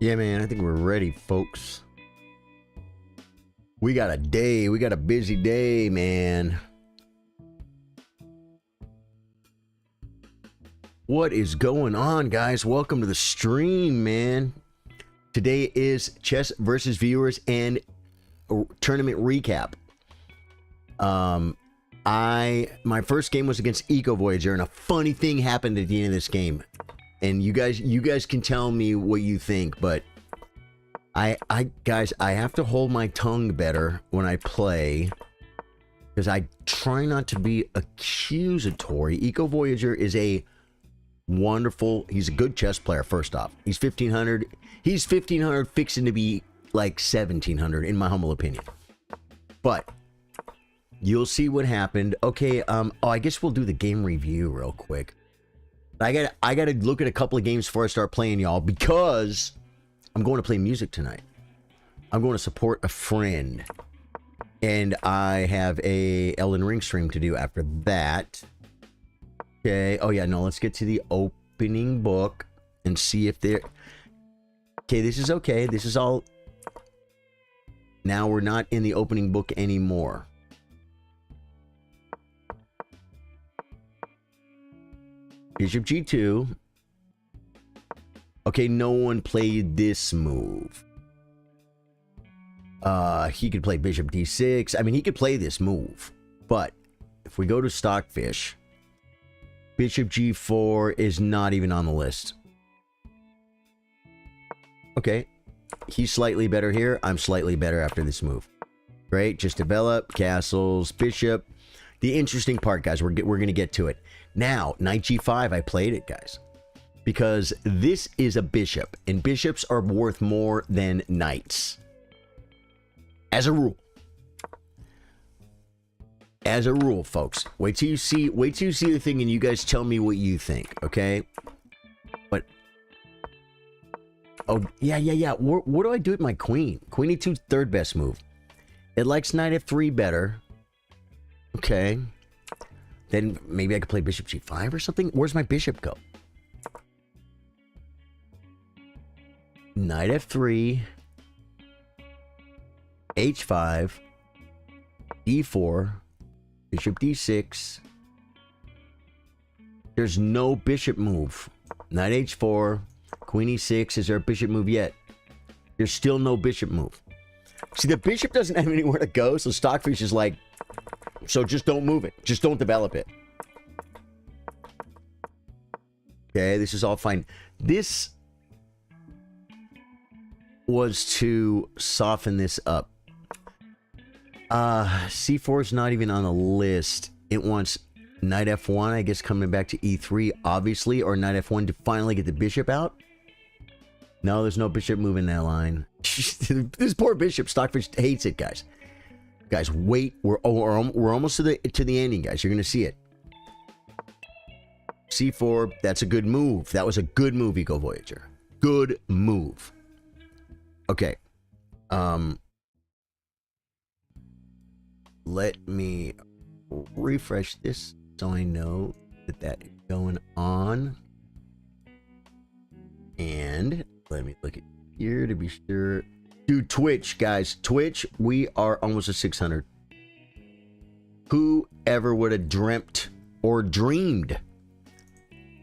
Yeah, man, I think we're ready, folks. We got a busy day, man. What is going on, guys? Welcome to the stream, man. Today is Chess versus Viewers and tournament recap. My first game was against Eco Voyager, and a funny thing happened at the end of this game. And you guys can tell me what you think, but guys, I have to hold my tongue better when I play, because I try not to be accusatory. Eco Voyager is a wonderful, he's a good chess player. First off, he's 1500. He's 1500 fixing to be like 1700 in my humble opinion. But you'll see what happened. Okay, I guess we'll do the game review real quick. I gotta look at a couple of games before I start playing, y'all, because I'm going to play music tonight. I'm going to support a friend, and I have a Elden Ring stream to do after that. Okay. Oh yeah, no. Let's get to the opening book and see if they're okay. This is okay. This is all. Now we're not in the opening book anymore. Bishop G2. Okay, no one played this move. He could play Bishop D6. I mean, he could play this move. But if we go to Stockfish, Bishop G4 is not even on the list. Okay. He's slightly better here. I'm slightly better after this move. Great. Just develop. Castles. Bishop. The interesting part, guys, we're going to get to it. Now, Knight G5, I played it, guys, because this is a bishop, and bishops are worth more than knights. As a rule. As a rule, folks. Wait till you see the thing and you guys tell me what you think, okay? But oh, yeah. What do I do with my queen? Queen E2's third best move. It likes Knight F3 better. Okay. Then maybe I could play Bishop G5 or something. Where's my bishop go? Knight F3, H5, D4, Bishop D6. There's no bishop move. Knight H4, Queen E6. Is there a bishop move yet? There's still no bishop move. See, the bishop doesn't have anywhere to go, so Stockfish is like, so just don't move it. Just don't develop it. Okay, this is all fine. This was to soften this up. C4 is not even on the list. It wants Knight F1, I guess, coming back to E3, obviously, or Knight F1 to finally get the bishop out. No, there's no bishop move in that line. This poor bishop, Stockfish hates it, guys. Guys, wait. We're almost to the ending, guys. You're gonna see it. C4. That's a good move. That was a good move, Eco Voyager. Good move. Okay. Let me refresh this so I know that is going on. And let me look at here to be sure. Dude, Twitch, guys. Twitch, we are almost at 600. Who ever would have dreamt or dreamed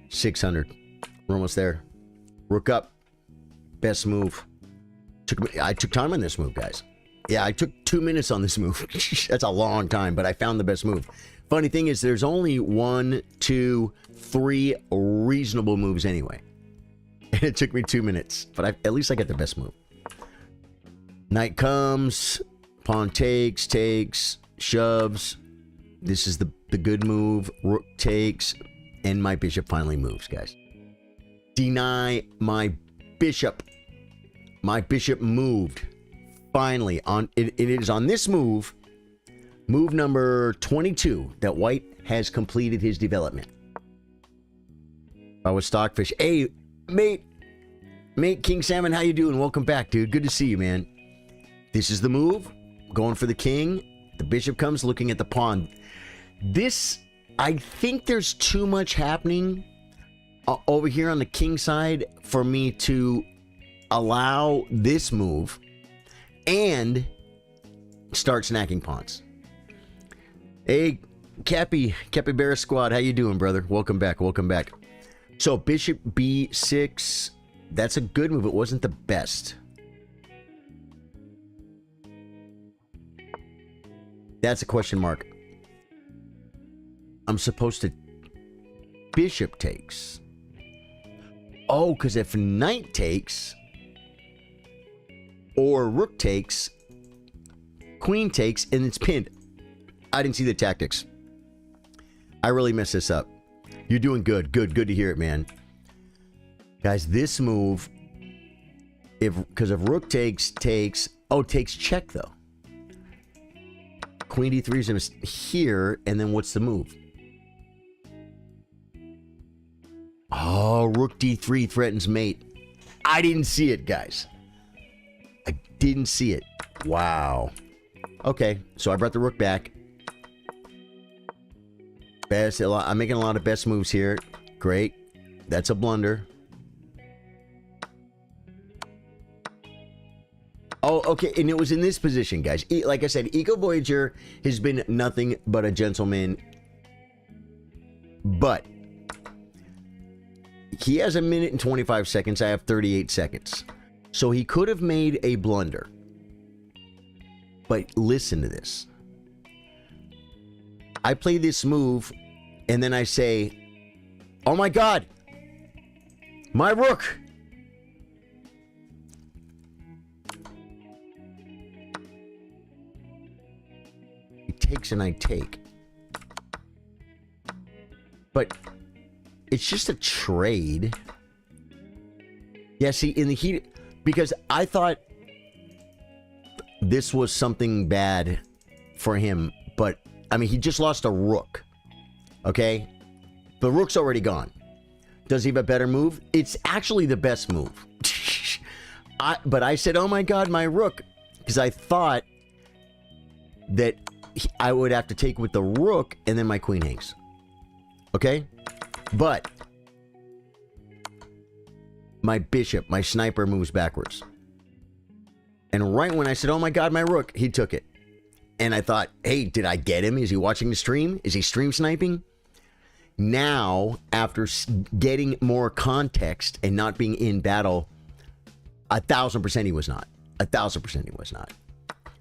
600? We're almost there. Rook up. Best move. I took time on this move, guys. Yeah, I took 2 minutes on this move. That's a long time, but I found the best move. Funny thing is, there's only 1, 2, 3 reasonable moves anyway. And it took me 2 minutes, but at least I got the best move. Knight comes, pawn takes, shoves. This is the good move. Rook takes, and my bishop finally moves, guys. Deny my bishop. My bishop moved. Finally, it is on this move, move number 22, that White has completed his development. I was Stockfish. Hey, mate, King Salmon, how you doing? Welcome back, dude. Good to see you, man. This is the move. Going for the king. The bishop comes, looking at the pawn. This, I think there's too much happening over here on the king side for me to allow this move and start snacking pawns. Hey, Capybara Squad, how you doing, brother? Welcome back, welcome back. So bishop b6, that's a good move. It wasn't the best. That's a question mark. I'm supposed to... Bishop takes. Oh, because if knight takes, or rook takes, queen takes, and it's pinned. I didn't see the tactics. I really messed this up. You're doing good. Good to hear it, man. Guys, this move, because if rook takes, oh, takes check, though. Queen d3 is here, and then what's the move? Oh, rook d3 threatens mate. I didn't see it, guys. I didn't see it. Wow. Okay, so I brought the rook back. I'm making a lot of best moves here. Great. That's a blunder. Oh, okay, and it was in this position, guys. Like I said, Eco Voyager has been nothing but a gentleman. But he has 1 minute and 25 seconds. I have 38 seconds. So he could have made a blunder. But listen to this. I play this move, and then I say, oh my God, my rook. He takes and I take. But it's just a trade. Yeah, see, in the heat, because I thought this was something bad for him, but I mean, he just lost a rook. Okay? The rook's already gone. Does he have a better move? It's actually the best move. But I said, oh my God, my rook. Because I thought that I would have to take with the rook and then my queen hangs. Okay? But my bishop, my sniper moves backwards. And right when I said, oh my God, my rook, he took it. And I thought, hey, did I get him? Is he watching the stream? Is he stream sniping? Now, after getting more context and not being in battle, 1,000% he was not. 1,000% he was not.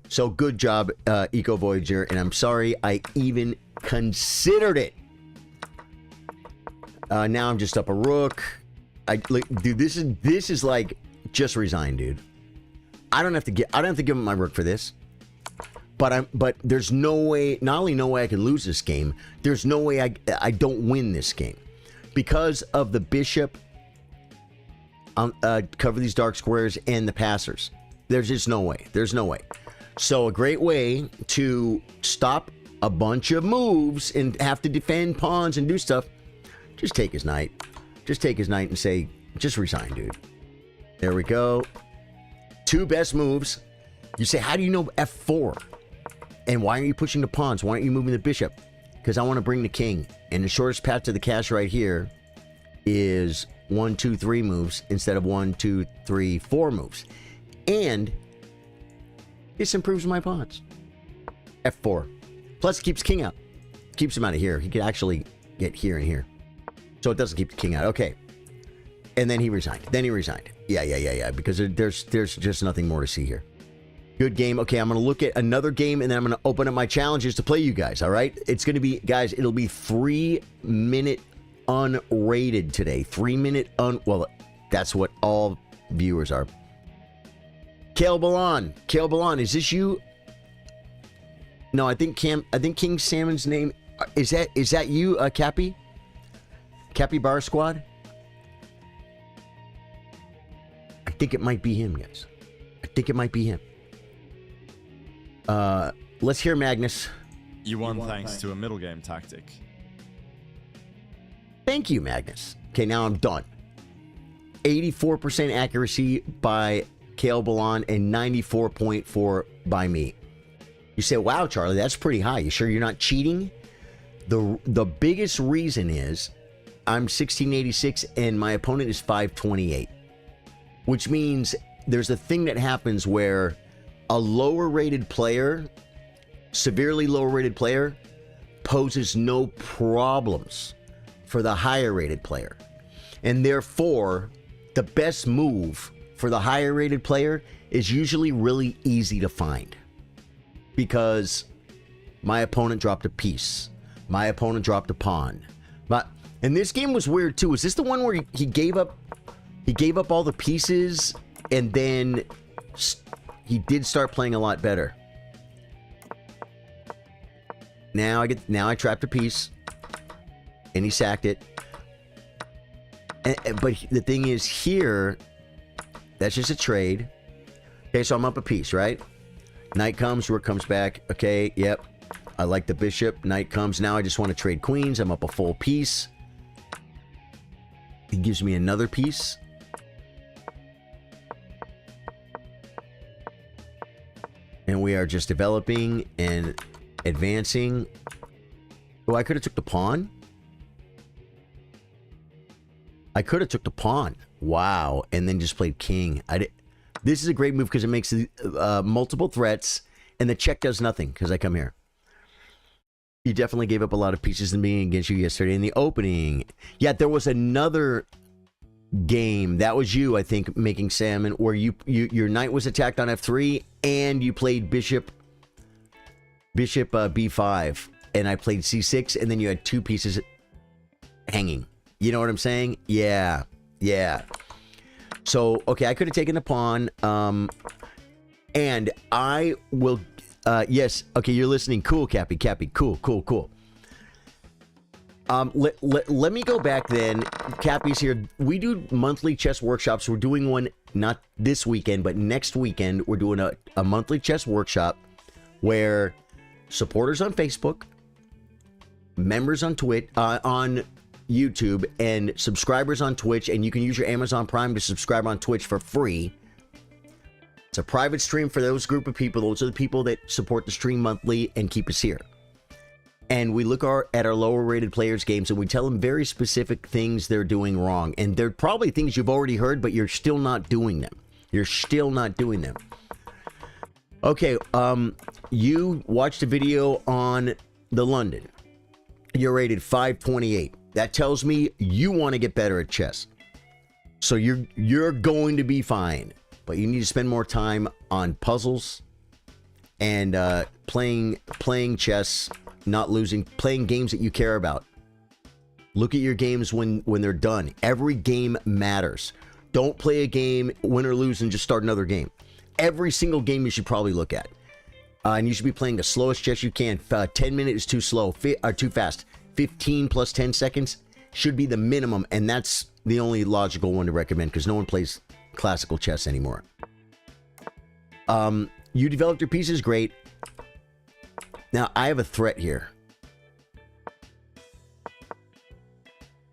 So good job, Eco Voyager. And I'm sorry I even considered it. Now I'm just up a rook. Dude, this is like just resign, dude. I don't have to give him my rook for this. But there's no way, not only no way I can lose this game, there's no way I don't win this game. Because of the bishop, cover these dark squares, and the passers. There's just no way. There's no way. So a great way to stop a bunch of moves and have to defend pawns and do stuff, just take his knight. Just take his knight and say, just resign, dude. There we go. 2 best moves. You say, how do you know F4? And why aren't you pushing the pawns? Why aren't you moving the bishop? Because I want to bring the king. And the shortest path to the cash right here is 1, 2, 3 moves instead of 1, 2, 3, 4 moves. And this improves my pawns. F4. Plus it keeps king out. Keeps him out of here. He could actually get here and here. So it doesn't keep the king out. Okay. And then he resigned. Yeah. Because there's just nothing more to see here. Good game. Okay, I'm going to look at another game, and then I'm going to open up my challenges to play you guys, all right? It's going to be, guys, it'll be 3-minute unrated today. 3-minute well, that's what all viewers are. Kale Balan, is this you? No, I think King Salmon's name, is that you, Capybara Squad? I think it might be him, guys. I think it might be him. Let's hear Magnus. You won thanks to a middle game tactic. Thank you, Magnus. Okay, now I'm done. 84% accuracy by Kale Balan and 94.4 by me. You say, wow, Charlie, that's pretty high. You sure you're not cheating? The biggest reason is I'm 1686 and my opponent is 528. which means there's a thing that happens where a lower rated player, severely lower rated player, poses no problems for the higher rated player. And therefore, the best move for the higher rated player is usually really easy to find. Because my opponent dropped a piece. My opponent dropped a pawn. And this game was weird too. Is this the one where he gave up all the pieces and then he did start playing a lot better? Now I trapped a piece and he sacked it. But the thing is here, that's just a trade. Okay, so I'm up a piece, right? Knight comes, rook comes back. Okay, yep. I like the bishop. Knight comes. Now I just want to trade queens. I'm up a full piece. He gives me another piece. And we are just developing and advancing. Oh, I could have took the pawn. I could have took the pawn. Wow. And then just played king. This is a great move because it makes multiple threats. And the check does nothing because I come here. You definitely gave up a lot of pieces in being against you yesterday in the opening. Yeah, there was another game. That was you, I think, making salmon, where your knight was attacked on f3 and you played bishop b5 and I played c6 and then you had two pieces hanging. You know what I'm saying? Yeah. So, okay, I could have taken the pawn. And I will... yes. Okay, you're listening. Cool, Cappy. Cool. Let me go back then. Cappy's here. We do monthly chess workshops. We're doing one not this weekend, but next weekend. We're doing a monthly chess workshop where supporters on Facebook, members on Twitch, on YouTube, and subscribers on Twitch, and you can use your Amazon Prime to subscribe on Twitch for free. It's a private stream for those group of people. Those are the people that support the stream monthly and keep us here. And we look at our lower rated players' games and we tell them very specific things they're doing wrong. And they're probably things you've already heard, but you're still not doing them. Okay, you watched a video on the London. You're rated 528. That tells me you want to get better at chess. So you're going to be fine. But you need to spend more time on puzzles and playing chess, not losing, playing games that you care about. Look at your games when they're done. Every game matters. Don't play a game, win or lose, and just start another game. Every single game you should probably look at. And you should be playing the slowest chess you can. 10 minutes is too slow, or too fast. 15 plus 10 seconds should be the minimum, and that's the only logical one to recommend because no one plays classical chess anymore. You developed your pieces, great. Now I have a threat here,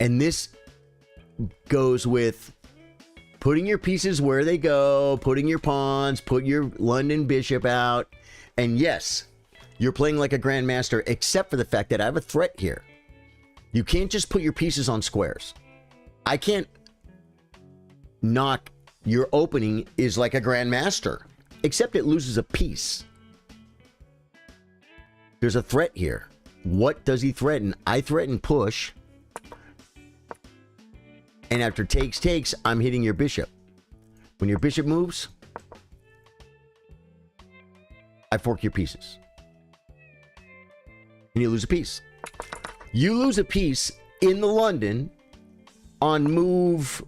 and this goes with putting your pieces where they go, putting your pawns, put your London bishop out, and yes, you're playing like a grandmaster, except for the fact that I have a threat here. You can't just put your pieces on squares. I can't knock. Your opening is like a grandmaster, except it loses a piece. There's a threat here. What does he threaten? I threaten push. And after takes, I'm hitting your bishop. When your bishop moves, I fork your pieces. And you lose a piece. You lose a piece in the London on move...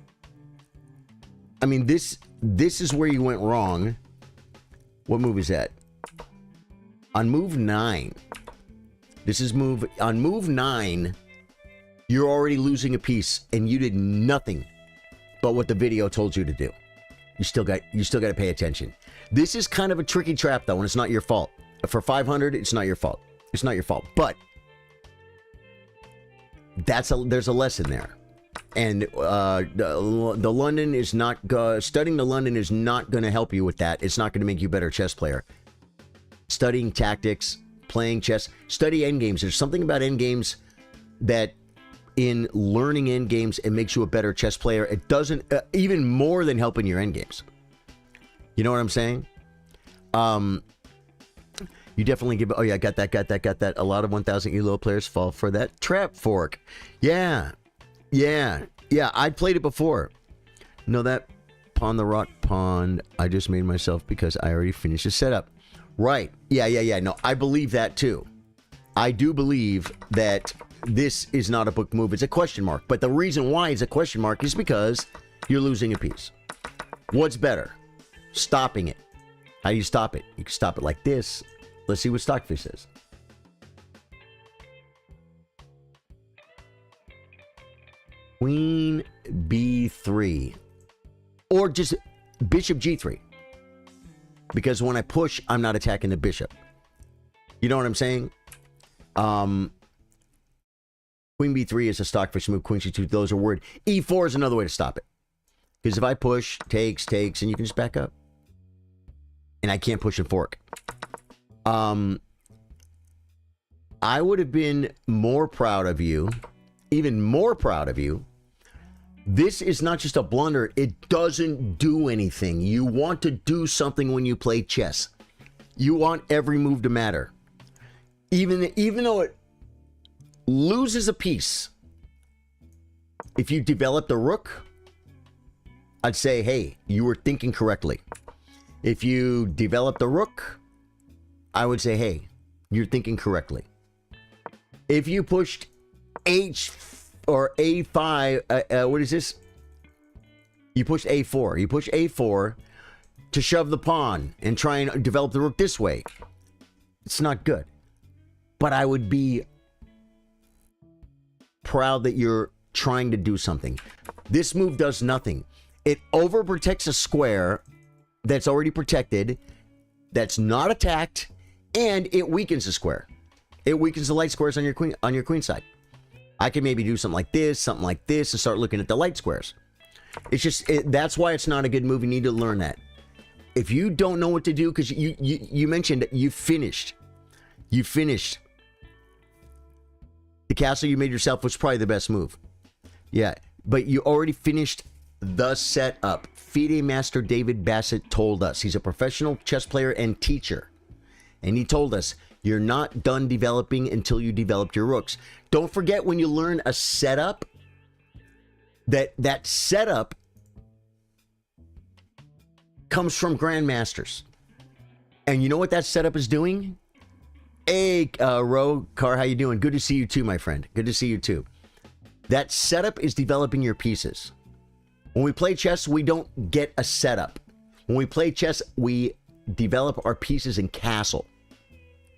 I mean, this is where you went wrong. What move is that? On move 9. This is on move 9. You're already losing a piece, and you did nothing but what the video told you to do. You still got to pay attention. This is kind of a tricky trap, though, and it's not your fault. For 500, it's not your fault. It's not your fault, but there's a lesson there. And the London is not studying the London is not going to help you with that. It's not going to make you a better chess player. Studying tactics, playing chess, study endgames. There's something about endgames that in learning end games. It makes you a better chess player. It doesn't, even more than helping your end games. You know what I'm saying? You definitely give, oh yeah, got that. A lot of 1,000 ELO players fall for that trap fork. Yeah. I played it before. No, that pawn the rock pawn I just made myself because I already finished the setup. Right. Yeah. No, I believe that too. I do believe that this is not a book move. It's a question mark. But the reason why it's a question mark is because you're losing a piece. What's better? Stopping it. How do you stop it? You can stop it like this. Let's see what Stockfish says. Queen B3. Or just bishop G3. Because when I push, I'm not attacking the bishop. You know what I'm saying? Queen B3 is a Stockfish move. Queen C2, those are word. E4 is another way to stop it. Because if I push, takes, and you can just back up. And I can't push and fork. I would have been more proud of you, even more proud of you. This is not just a blunder. It doesn't do anything. You want to do something when you play chess. You want every move to matter. Even though it loses a piece. If you developed a rook, I'd say, hey, you were thinking correctly. If you developed a rook, I would say, hey, you're thinking correctly. If you pushed H or A5, what is this? You push A4. You push A4 to shove the pawn and try and develop the rook this way. It's not good. But I would be proud that you're trying to do something. This move does nothing. It overprotects a square that's already protected, that's not attacked, and it weakens the square. It weakens the light squares on your queen side. I can maybe do something like this, and start looking at the light squares. It's just, that's why it's not a good move. You need to learn that. If you don't know what to do, because you mentioned you finished. You finished. The castle you made yourself was probably the best move. Yeah, but you already finished the setup. FIDE Master David Bassett told us. He's a professional chess player and teacher. And he told us, you're not done developing until you develop your rooks. Don't forget when you learn a setup, that setup comes from grandmasters. And you know what that setup is doing? Hey, Ro, Car, how you doing? Good to see you too, my friend. Good to see you too. That setup is developing your pieces. When we play chess, we don't get a setup. When we play chess, we develop our pieces in castle.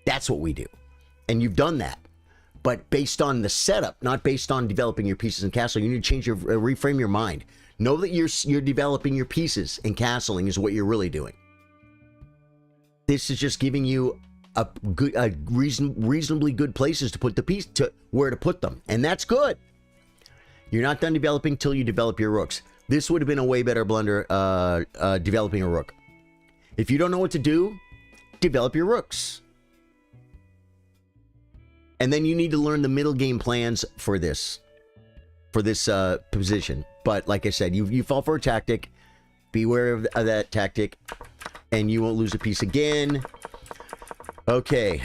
That's what we do. And you've done that. But based on the setup, not based on developing your pieces in castle, you need to change your, reframe your mind. Know that you're developing your pieces, and castling is what you're really doing. This is just giving you reasonably good places to put the piece, to where to put them. And that's good. You're not done developing till you develop your rooks. This would have been a way better blunder, developing a rook. If you don't know what to do, develop your rooks. And then you need to learn the middle game plans for this position. But like I said, you fall for a tactic. Beware of that tactic, and you won't lose a piece again. Okay.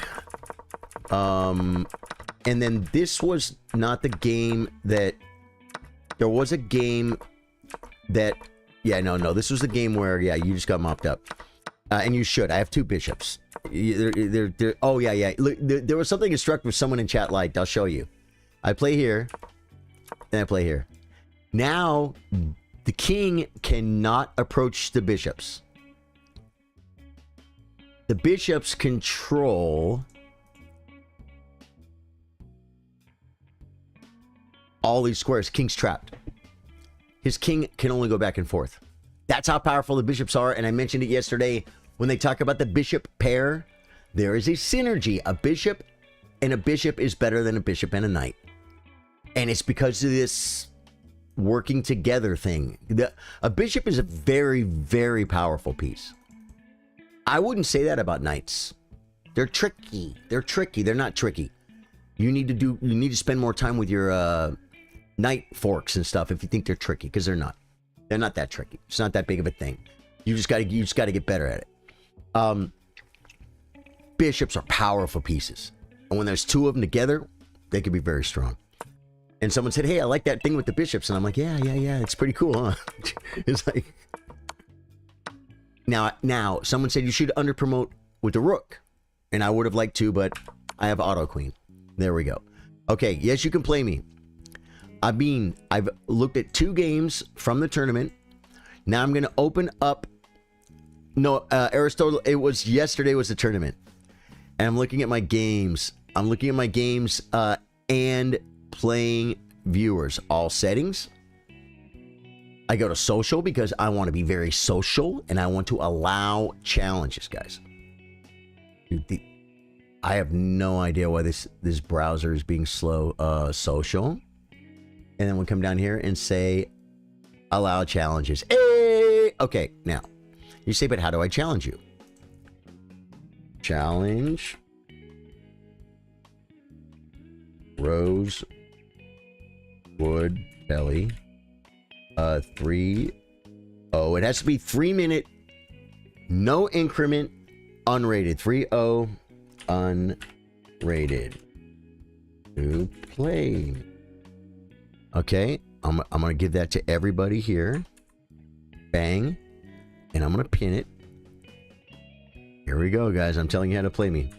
And then this was not the game that... There was a game that... Yeah, no. This was the game where, yeah, you just got mopped up. And you should. I have two bishops. Oh, yeah. Look, there was something instructive someone in chat liked. I'll show you. I play here. Then I play here. Now, the king cannot approach the bishops. The bishops control all these squares. King's trapped. His king can only go back and forth. That's how powerful the bishops are. And I mentioned it yesterday when they talk about the bishop pair. There is a synergy. A bishop and a bishop is better than a bishop and a knight. And it's because of this working together thing. A bishop is a very, very powerful piece. I wouldn't say that about knights. They're tricky. They're not tricky. You need to spend more time with your knight forks and stuff if you think they're tricky, because they're not. They're not that tricky. It's not that big of a thing. You just gotta get better at it. Bishops are powerful pieces, and when there's two of them together, they can be very strong. And someone said, "Hey, I like that thing with the bishops," and I'm like, "Yeah, it's pretty cool, huh?" It's like now someone said you should under promote with the rook, and I would have liked to, but I have auto queen. There we go. Okay, yes, you can play me. I've looked at 2 games from the tournament. Now I'm going to open up. No, Aristotle, it was yesterday was the tournament. And I'm looking at my games. I'm looking at my games and playing viewers. All settings. I go to social because I want to be very social and I want to allow challenges, guys. Dude, I have no idea why this browser is being slow. Social. And then we'll come down here and say, allow challenges. Hey! Okay, now, you say, but how do I challenge you? Challenge. Rose. Wood. Belly. 3. Oh, it has to be 3-minute. No increment. Unrated. 3-0. Unrated. To play. Okay, I'm going to give that to everybody here. Bang. And I'm going to pin it. Here we go, guys. I'm telling you how to play me.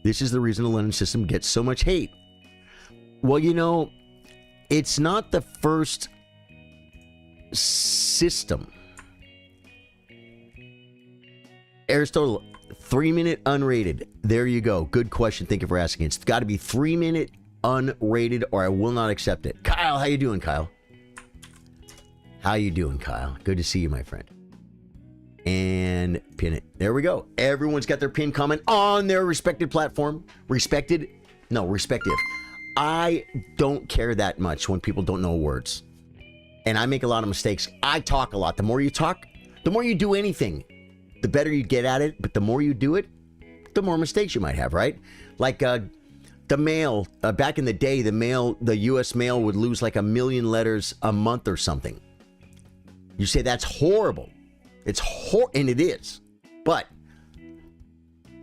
This is the reason the London system gets so much hate. Well, you know, it's not the first system. Aristotle, 3-minute unrated. There you go. Good question. Thank you for asking. It's got to be 3-minute unrated or I will not accept it. Kyle, how you doing, Kyle? How you doing, Kyle? Good to see you, my friend. And pin it. There we go. Everyone's got their pin comment on their respected platform. Respected? No, respective. I don't care that much when people don't know words. And I make a lot of mistakes. I talk a lot. The more you talk, the more you do anything, the better you get at it. But the more you do it, the more mistakes you might have, right? Like, the mail, back in the day, the U.S. mail would lose like 1 million letters a month or something. You say that's horrible. It's and it is. But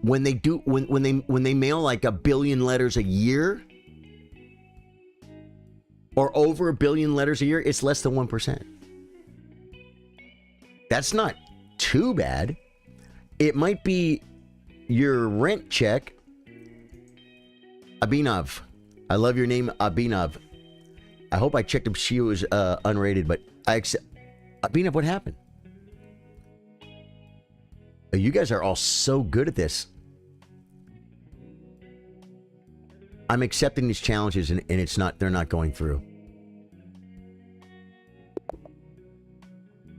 when they do, when they mail like 1 billion letters a year, or over 1 billion letters a year, it's less than 1%. That's not too bad. It might be your rent check. Abhinav. I love your name, Abhinav. I hope I checked if she was unrated, but I accept. Abhinav, what happened? You guys are all so good at this. I'm accepting these challenges and it's not, they're not going through.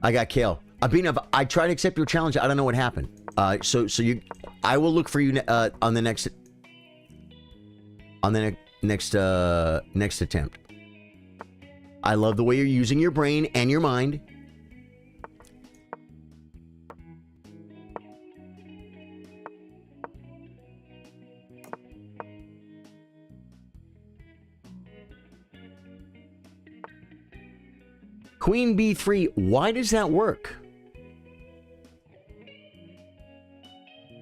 I got Kale. Abhinav, I tried to accept your challenge. I don't know what happened. So I will look for you on the next next attempt. I love the way you're using your brain and your mind. Queen B3, why does that work?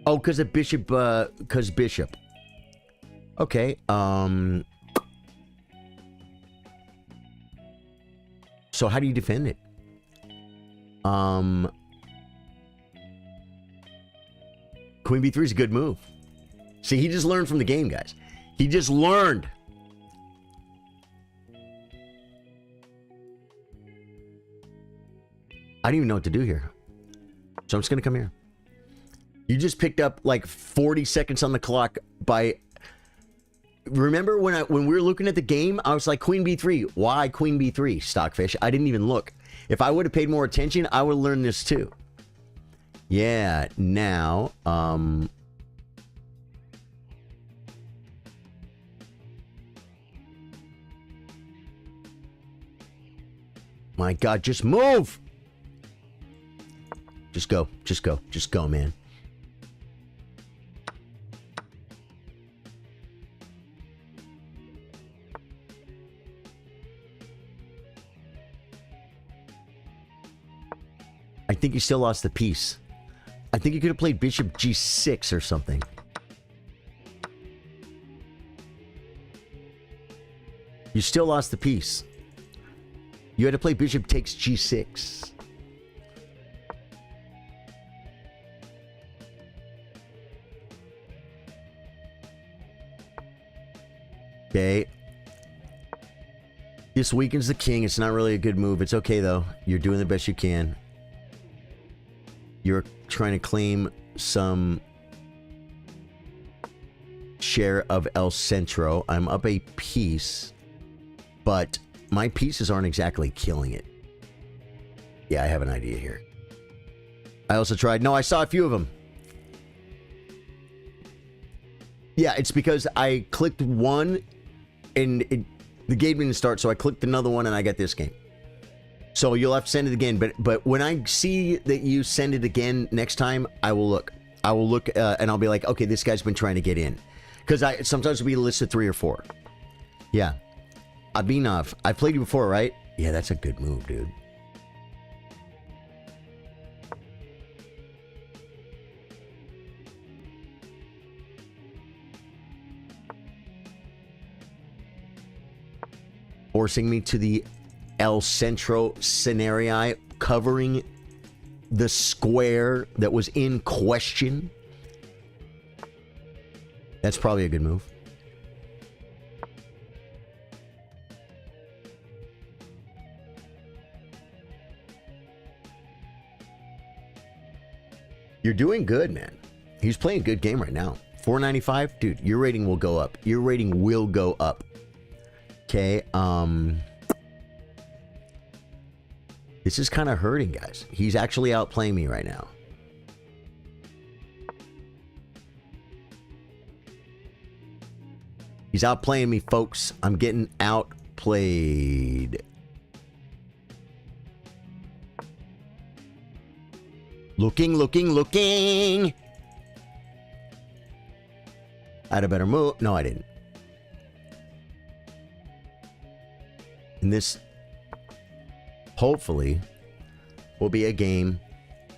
Oh, because of bishop, because bishop. Okay, so how do you defend it? Queen B3 is a good move. See, he just learned from the game, guys. He just learned. I don't even know what to do here. So I'm just going to come here. You just picked up like 40 seconds on the clock by... Remember when we were looking at the game, I was like, Queen B3. Why Queen B3, Stockfish? I didn't even look. If I would have paid more attention, I would have learned this too. Yeah, now... My God, just move! Just go. Just go. Just go, man. think you still lost the piece. I think you could have played bishop g6 or something. You still lost the piece. You had to play bishop takes g6. Okay. This weakens the king. It's not really a good move. It's okay, though. You're doing the best you can. You're trying to claim some share of El Centro. I'm up a piece, but my pieces aren't exactly killing it. Yeah, I have an idea here. I also tried... No, I saw a few of them. Yeah, it's because I clicked one and the game didn't start, so I clicked another one and I got this game. So you'll have to send it again. But when I see that you send it again next time, I will look. I will look and I'll be like, okay, this guy's been trying to get in. Because sometimes it'll be a list of 3 or 4. Yeah. Abinov. I played you before, right? Yeah, that's a good move, dude. Forcing me to the El Centro scenario, covering the square that was in question. That's probably a good move. You're doing good, man. He's playing a good game right now. 495? Dude, your rating will go up. Your rating will go up. Okay, this is kind of hurting, guys. He's actually outplaying me right now. He's outplaying me, folks. I'm getting outplayed. Looking. I had a better move. No, I didn't. And this, hopefully, will be a game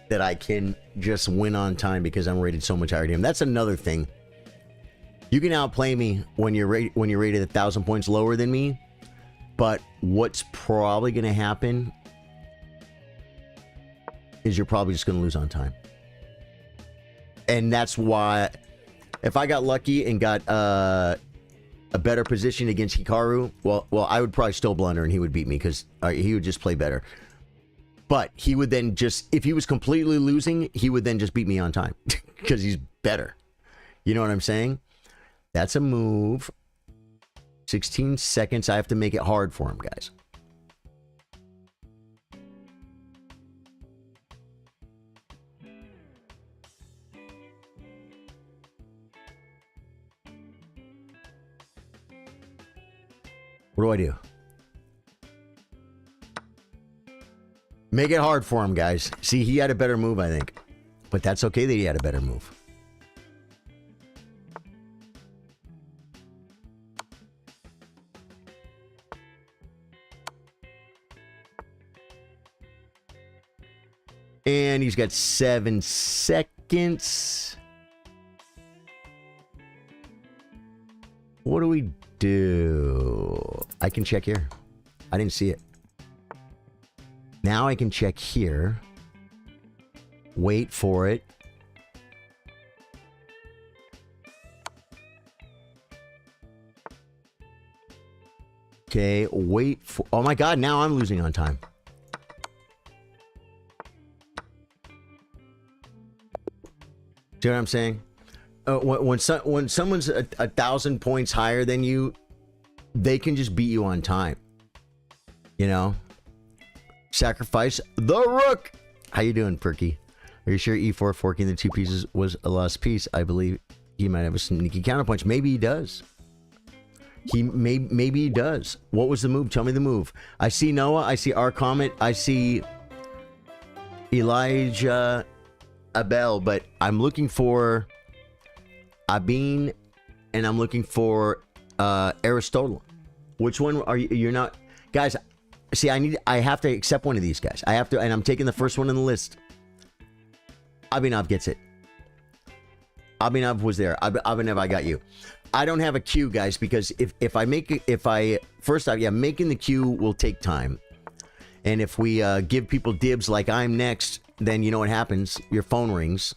that I can just win on time because I'm rated so much higher than him. That's another thing. You can outplay me when you're rated 1,000 points lower than me, but what's probably going to happen is you're probably just going to lose on time. And that's why, if I got lucky and got a better position against Hikaru, well, I would probably still blunder and he would beat me because he would just play better. But he would then just, if he was completely losing, he would then just beat me on time because he's better. You know what I'm saying? That's a move. 16 seconds. I have to make it hard for him, guys. What do I do? Make it hard for him, guys. See, he had a better move, I think. But that's okay that he had a better move. And he's got 7 seconds. What do we do? I can check here. I didn't see it. Now I can check here. Wait for it. Okay, wait for... Oh my god, now I'm losing on time. Do you know what I'm saying? When someone's a 1,000 points higher than you, they can just beat you on time. You know? Sacrifice the rook! How you doing, Perky? Are you sure E4 forking the 2 pieces was a lost piece? I believe he might have a sneaky counterpunch. Maybe he does. Maybe he does. What was the move? Tell me the move. I see Noah. I see R Comet. I see Elijah Abel, but I'm looking for Abin and I'm looking for Aristotle. Which one are you? You're not, guys. See, I have to accept one of these guys. I have to, and I'm taking the first one on the list. Abhinav gets it. Abhinav was there. Abhinav, I got you. I don't have a queue, guys, because if I make it, first off, yeah, making the queue will take time. And if we give people dibs like I'm next, then you know what happens. Your phone rings.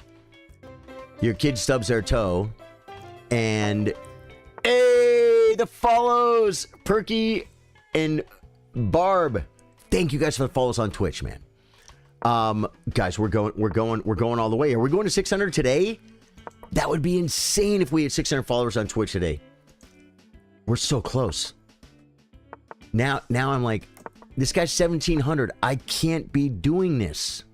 Your kid stubs their toe. And, hey, the follows. Perky and Barb. Thank you guys for the follows on Twitch, man. Guys, we're going all the way. Are we going to 600 today? That would be insane if we had 600 followers on Twitch today. We're so close. Now I'm like, this guy's 1,700. I can't be doing this.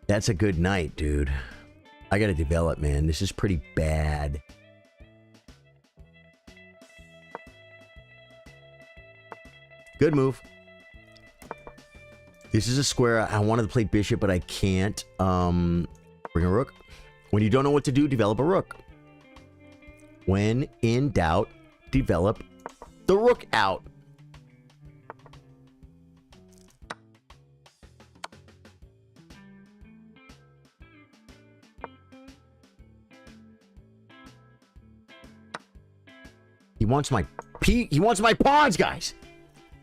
That's a good night, dude. I gotta develop, man. This is pretty bad. Good move. This is a square. I wanted to play bishop, but I can't. Bring a rook. When you don't know what to do, develop a rook. When in doubt, develop the rook out. He wants my pawns, guys.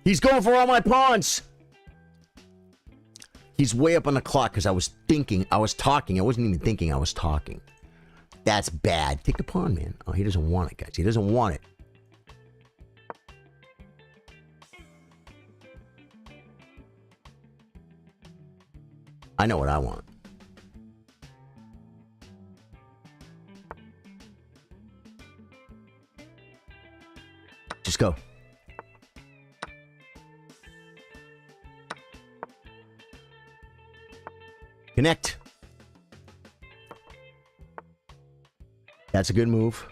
He's going for all my pawns. He's way up on the clock because I was talking. I wasn't even thinking, I was talking. That's bad. Take the pawn, man. Oh, he doesn't want it, guys. He doesn't want it. I know what I want. Just go. Connect. That's a good move.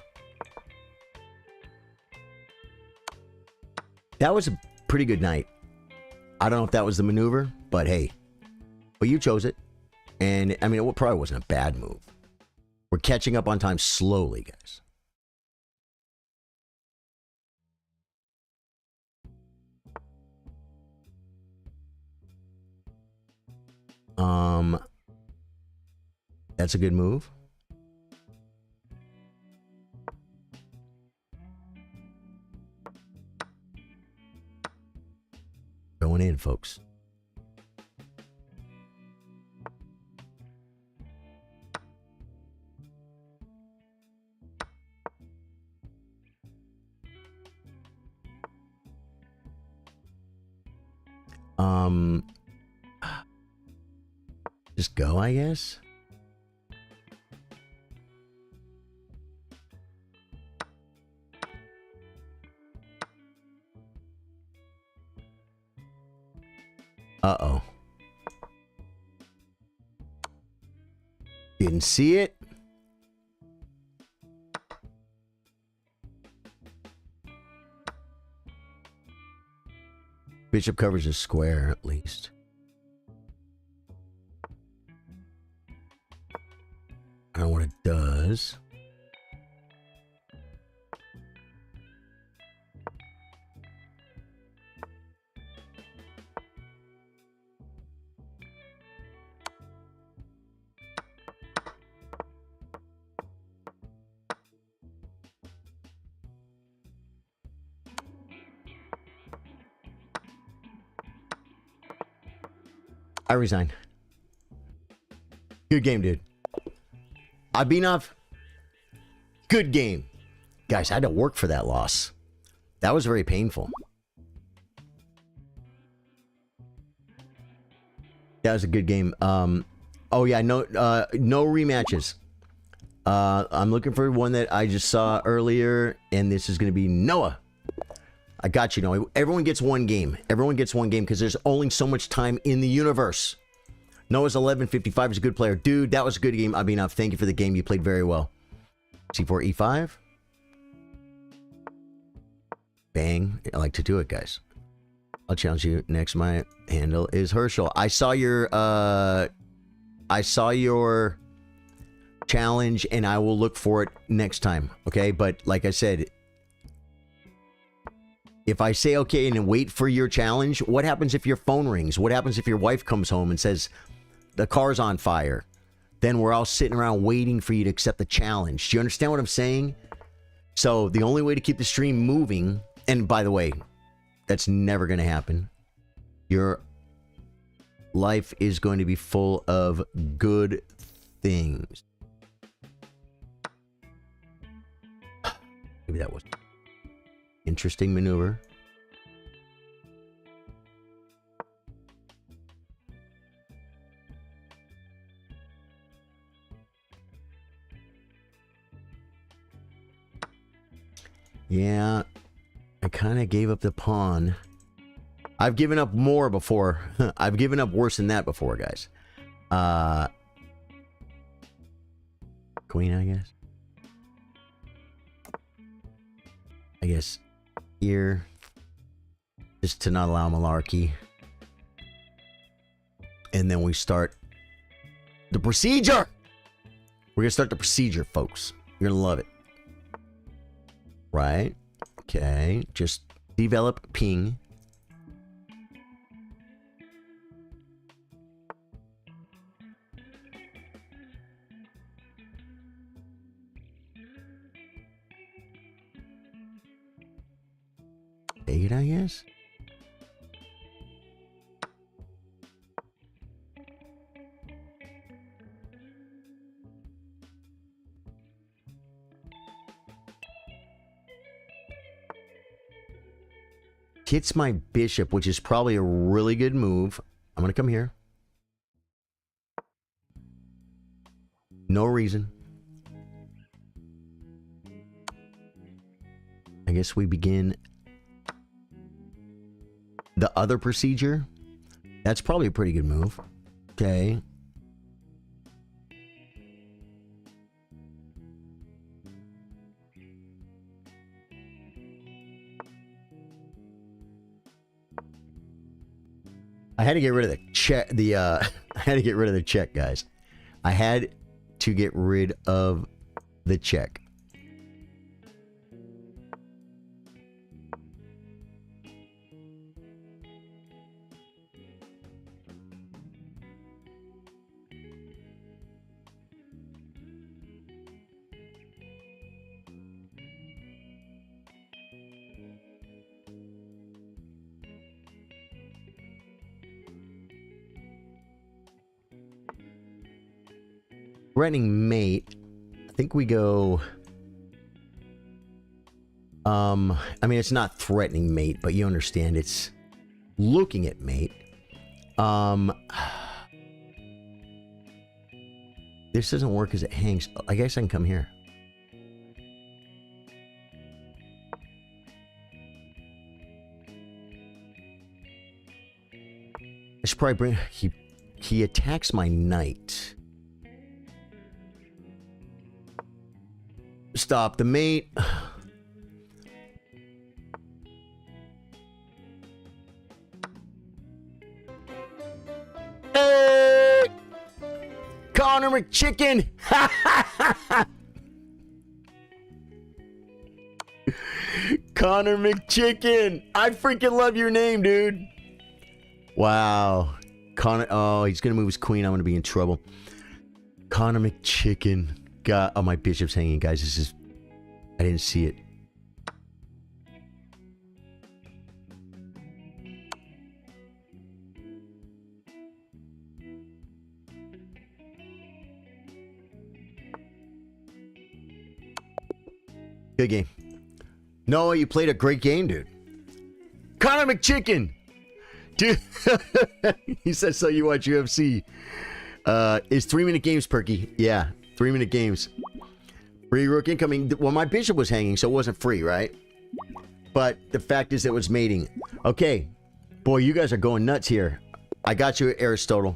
That was a pretty good night. I don't know if that was the maneuver, but hey. But you chose it. And, I mean, it probably wasn't a bad move. We're catching up on time slowly, guys. That's a good move. Going in, folks. Just go, I guess. Uh-oh. Didn't see it. Bishop covers a square, at least. I don't know what it does. I resign. Good game, dude. Abhinav, good game. Guys, I had to work for that loss. That was very painful. That was a good game. Oh yeah, no rematches. I'm looking for one that I just saw earlier, and this is going to be Noah. I got you, Noah. Everyone gets one game. Everyone gets one game because there's only so much time in the universe. Noah's 1155 is a good player. Dude, that was a good game. Abhinav, thank you for the game. You played very well. C4, E5. Bang. I like to do it, guys. I'll challenge you next. My handle is Herschel. I saw your challenge, and I will look for it next time. Okay, but like I said, if I say okay and then wait for your challenge, what happens if your phone rings? What happens if your wife comes home and says the car's on fire? Then we're all sitting around waiting for you to accept the challenge. Do you understand what I'm saying? So the only way to keep the stream moving, and by the way, that's never going to happen. Your life is going to be full of good things. Maybe that was interesting maneuver. Yeah, I kind of gave up the pawn. I've given up more before. I've given up worse than that before, guys. Queen, I guess. I guess here, just to not allow malarkey. And then we start the procedure. We're gonna start the procedure, folks. You're gonna love it. Right? Okay. Just develop ping. Take it, I guess. Hits my bishop, which is probably a really good move. I'm going to come here. No reason. I guess we begin the other procedure. That's probably a pretty good move. Okay. I had to get rid of the check. I had to get rid of the check, guys. I had to get rid of the check. Threatening mate. I think we go. I mean, it's not threatening mate, but you understand. It's looking at mate. This doesn't work as it hangs. I guess I can come here. I should probably bring. He attacks my knight. Stop the mate. Hey! Connor McChicken! Connor McChicken! I freaking love your name, dude. Wow. Connor, oh, he's gonna move his queen. I'm gonna be in trouble. Connor McChicken. God, oh, my bishop's hanging, guys. This is, I didn't see it. Good game. No, you played a great game, dude. Connor McChicken! Dude, he says, so you watch UFC. It's 3-minute games, Perky. Yeah. 3-minute games. Free rook incoming. Well, my bishop was hanging, so it wasn't free, right? But the fact is it was mating. Okay. Boy, you guys are going nuts here. I got you, Aristotle.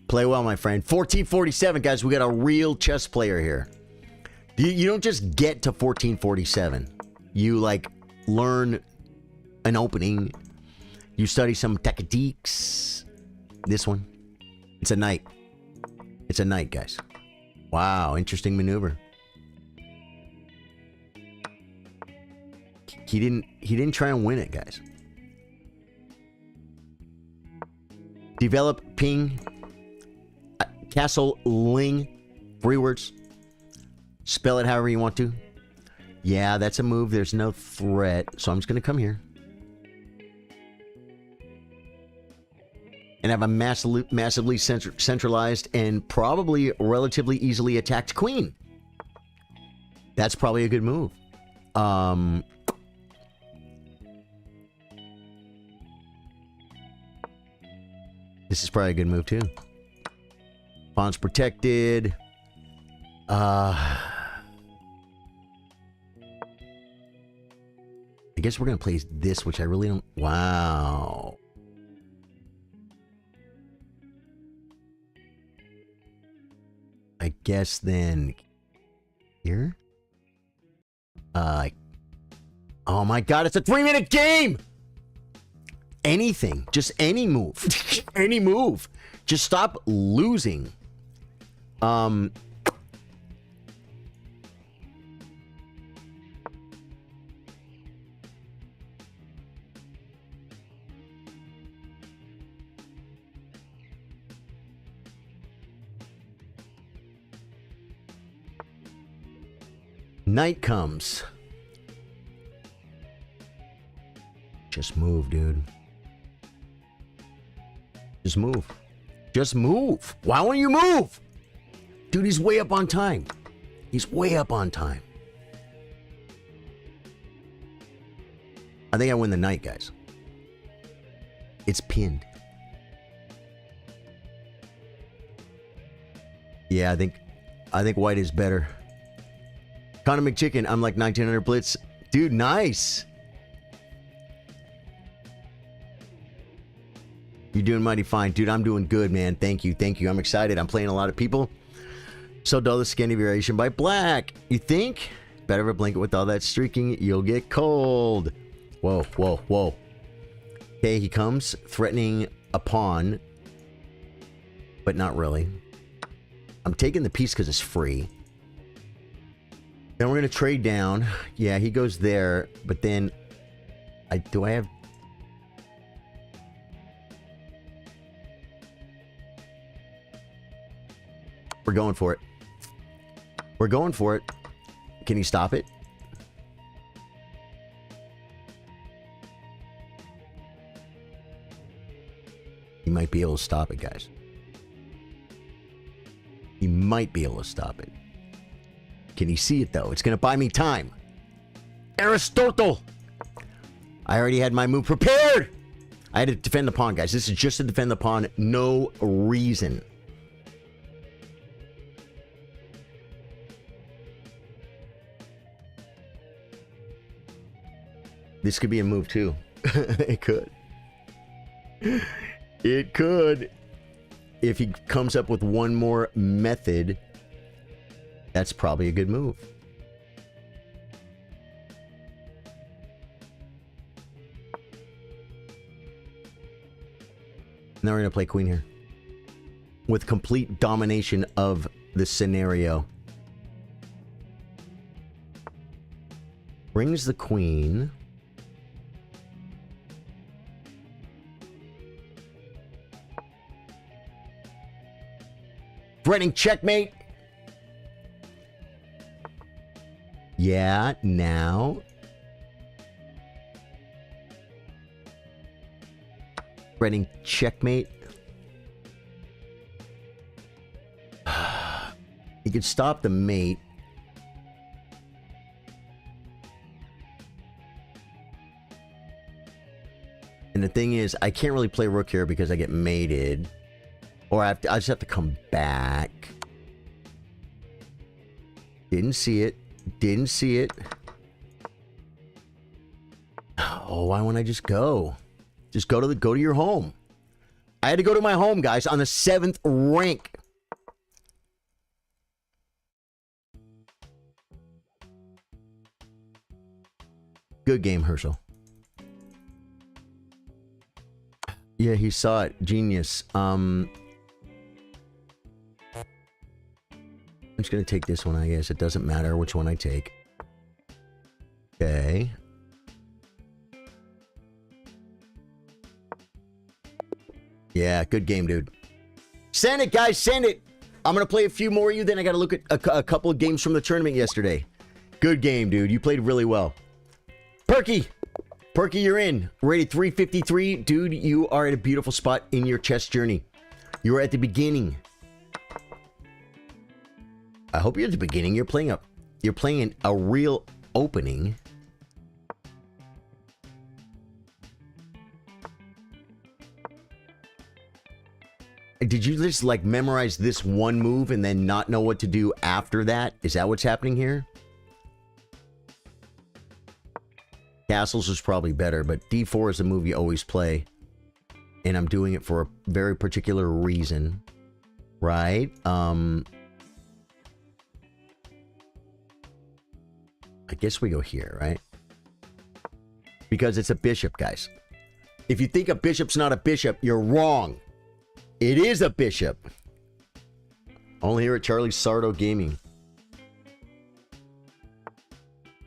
Play well, my friend. 1447, guys. We got a real chess player here. You don't just get to 1447. You, like, learn an opening. You study some tactiques. This one. It's a knight. It's a knight, guys. Wow, interesting maneuver. He didn't try and win it, guys. Develop ping. Castle Ling. 3 words. Spell it however you want to. Yeah, that's a move. There's no threat. So I'm just going to come here. And have a massively centralized and probably relatively easily attacked queen. That's probably a good move. This is probably a good move too. Pawn's protected. I guess we're going to play this, which I really don't... Wow. I guess then... Here? Oh my god, it's a 3-minute game! Anything. Just any move. Any move. Just stop losing. Night comes. Just move, dude. Just move. Just move. Why won't you move? Dude, he's way up on time. He's way up on time. I think I win the night, guys. It's pinned. Yeah, I think white is better. Connor McChicken, I'm like 1900 blitz. Dude, nice. You're doing mighty fine. Dude, I'm doing good, man. Thank you. Thank you. I'm excited. I'm playing a lot of people. So dull the Scandinavian by black. You think? Better a blanket with all that streaking. You'll get cold. Whoa, whoa, whoa. Okay, he comes threatening a pawn. But not really. I'm taking the piece because it's free. Then we're going to trade down. Yeah, he goes there. But then... Do I have... We're going for it. We're going for it. Can he stop it? He might be able to stop it, guys. He might be able to stop it. Can he see it, though? It's going to buy me time. Aristotle! I already had my move prepared! I had to defend the pawn, guys. This is just to defend the pawn. No reason. This could be a move, too. It could. It could. If he comes up with one more method, that's probably a good move. Now we're going to play queen here. With complete domination of the scenario. Brings the queen. Threatening checkmate. Yeah, now. Threatening checkmate. He could stop the mate. And the thing is, I can't really play rook here because I get mated. Or I just have to come back. Didn't see it. Didn't see it. Oh, why won't I just go? Just go to your home. I had to go to my home, guys, on the 7th rank. Good game, Herschel. Yeah, he saw it. Genius. I'm just going to take this one, I guess. It doesn't matter which one I take. Okay. Yeah, good game, dude. Send it, guys. Send it. I'm going to play a few more of you. Then I got to look at a couple of games from the tournament yesterday. Good game, dude. You played really well. Perky. Perky, you're in. Rated 353. Dude, you are at a beautiful spot in your chess journey. You are at the beginning. I hope you're at the beginning. You're playing a real opening. Did you just like memorize this one move and then not know what to do after that? Is that what's happening here? Castles is probably better, but D4 is a move you always play. And I'm doing it for a very particular reason. Right? I guess we go here, right? Because it's a bishop, guys. If you think a bishop's not a bishop, you're wrong. It is a bishop. Only here at Charlie Sardo Gaming.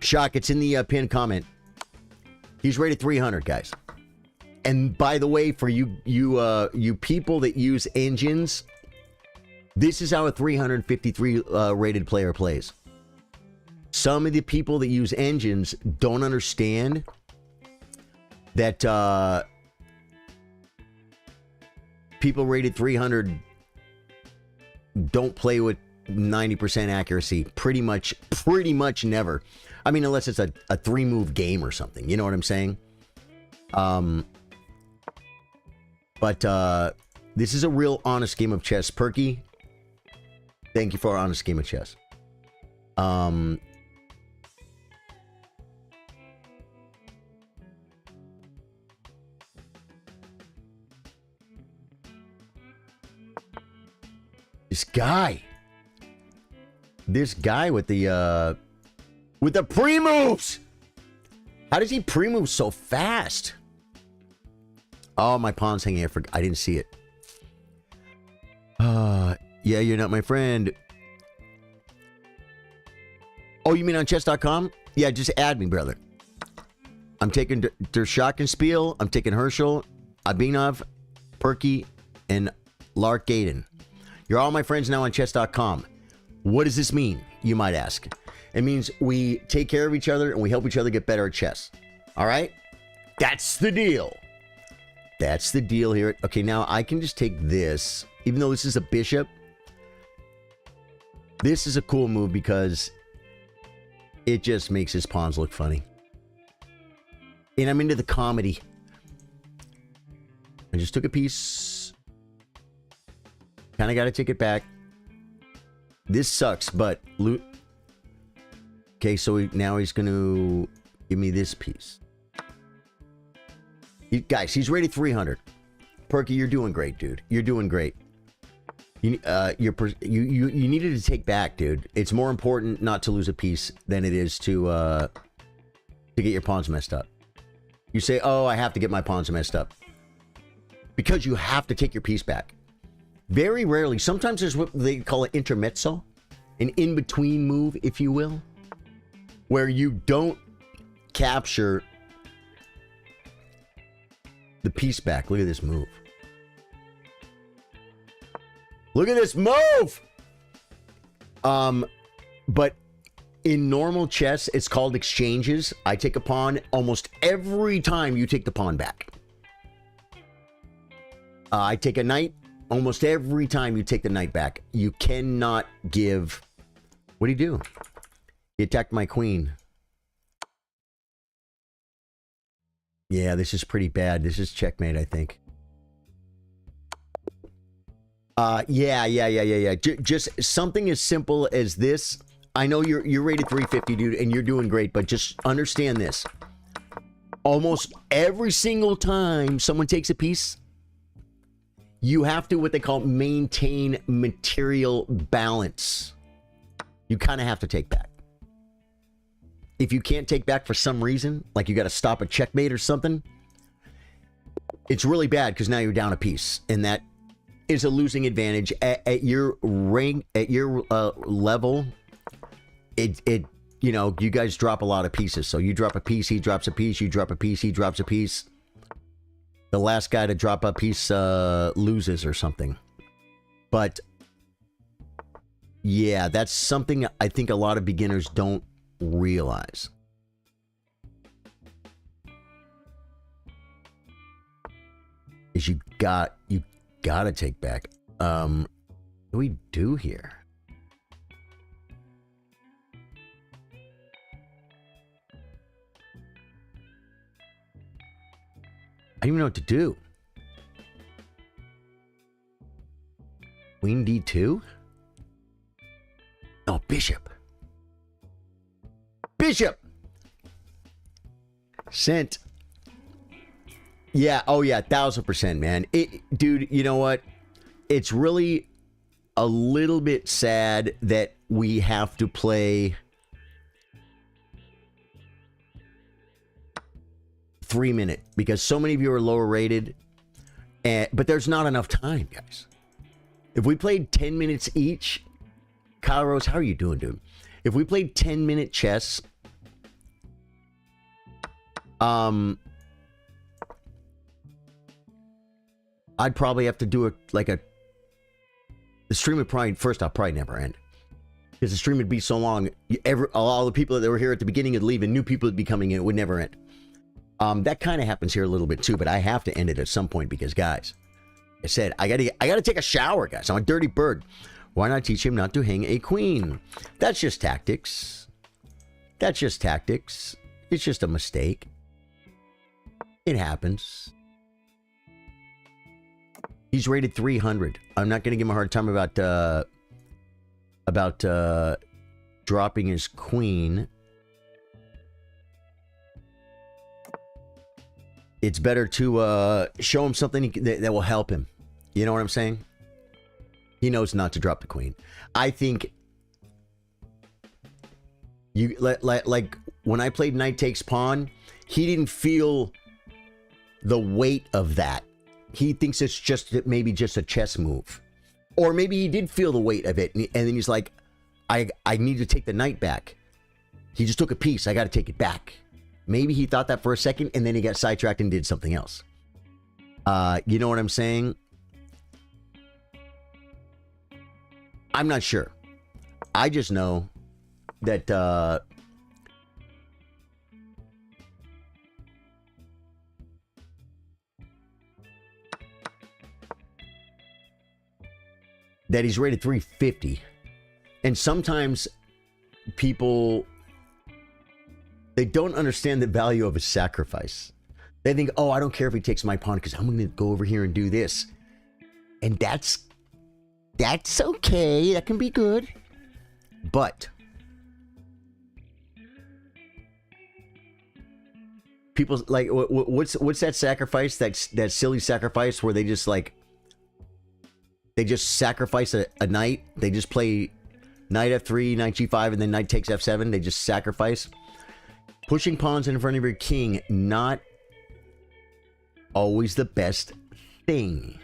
Shock, it's in the pinned comment. He's rated 300, guys. And by the way, for you people that use engines, this is how a 353 rated player plays. Some of the people that use engines don't understand that people rated 300 don't play with 90% accuracy. Pretty much never. I mean, unless it's a 3-move game or something. You know what I'm saying? But this is a real honest game of chess. Perky, thank you for our honest game of chess. This guy with the pre-moves. How does he pre-move so fast? Oh, my pawn's hanging. I didn't see it. Yeah, you're not my friend. Oh, you mean on chess.com? Yeah, just add me, brother. I'm taking Der Schockenspiel. I'm taking Herschel, Abinov, Perky, and Lark Gaiden. You're all my friends now on chess.com. What does this mean, you might ask? It means we take care of each other and we help each other get better at chess. All right? That's the deal. That's the deal here. Okay, now I can just take this. Even though this is a bishop, this is a cool move because it just makes his pawns look funny. And I'm into the comedy. I just took a piece. Kind of got to take it back. This sucks, but loot. Okay, so now he's going to give me this piece. Guys, he's rated 300. Perky, you're doing great, dude. You're doing great. You needed to take back, dude. It's more important not to lose a piece than it is to get your pawns messed up. You say, "Oh, I have to get my pawns messed up," because you have to take your piece back. Very rarely. Sometimes there's what they call an intermezzo, an in-between move, if you will, where you don't capture the piece back. Look at this move. Look at this move! But in normal chess, it's called exchanges. I take a pawn almost every time you take the pawn back. I take a knight almost every time you take the knight back. You cannot give... What do you do? He attacked my queen. Yeah, this is pretty bad. This is checkmate, I think. Yeah. Just something as simple as this. I know you're rated 350, dude, and you're doing great, but just understand this. Almost every single time someone takes a piece, you have to, what they call, maintain material balance. You kind of have to take back. If you can't take back for some reason, like you got to stop a checkmate or something, it's really bad because now you're down a piece, and that is a losing advantage at your rank, at your level. It you know, you guys drop a lot of pieces. So you drop a piece, he drops a piece, you drop a piece, he drops a piece. The last guy to drop a piece loses or something. But yeah, that's something I think a lot of beginners don't realize. Is you gotta take back. What do we do here? I don't even know what to do. Queen D2? Oh, bishop. Bishop! Sent. Yeah, oh yeah, 1000%, man. Dude, you know what? It's really a little bit sad that we have to play 3-minute because so many of you are lower rated, but there's not enough time, guys. If we played 10 minutes each, Kyle Rose, how are you doing, dude? If we played 10-minute chess, I'd probably have to do the stream would probably, first off, probably never end. Because the stream would be so long, all the people that were here at the beginning would leave and new people would be coming in, it would never end. That kind of happens here a little bit too, but I have to end it at some point because, guys, I said, I gotta take a shower, guys. I'm a dirty bird. Why not teach him not to hang a queen? That's just tactics. That's just tactics. It's just a mistake. It happens. He's rated 300. I'm not going to give him a hard time about dropping his queen. It's better to show him something that will help him. You know what I'm saying? He knows not to drop the queen. I think you like when I played knight takes pawn, he didn't feel the weight of that. He thinks it's just maybe just a chess move. Or maybe he did feel the weight of it, and then he's like, I need to take the knight back. He just took a piece. I got to take it back. Maybe he thought that for a second, and then he got sidetracked and did something else. You know what I'm saying? I'm not sure. I just know that that he's rated 350. And sometimes people, they don't understand the value of a sacrifice. They think, oh, I don't care if he takes my pawn because I'm going to go over here and do this. And that's okay. That can be good. But people like, what's that sacrifice? That silly sacrifice where they just sacrifice a knight. They just play knight f3, knight g5, and then knight takes f7. They just sacrifice. Pushing pawns in front of your king, not always the best thing.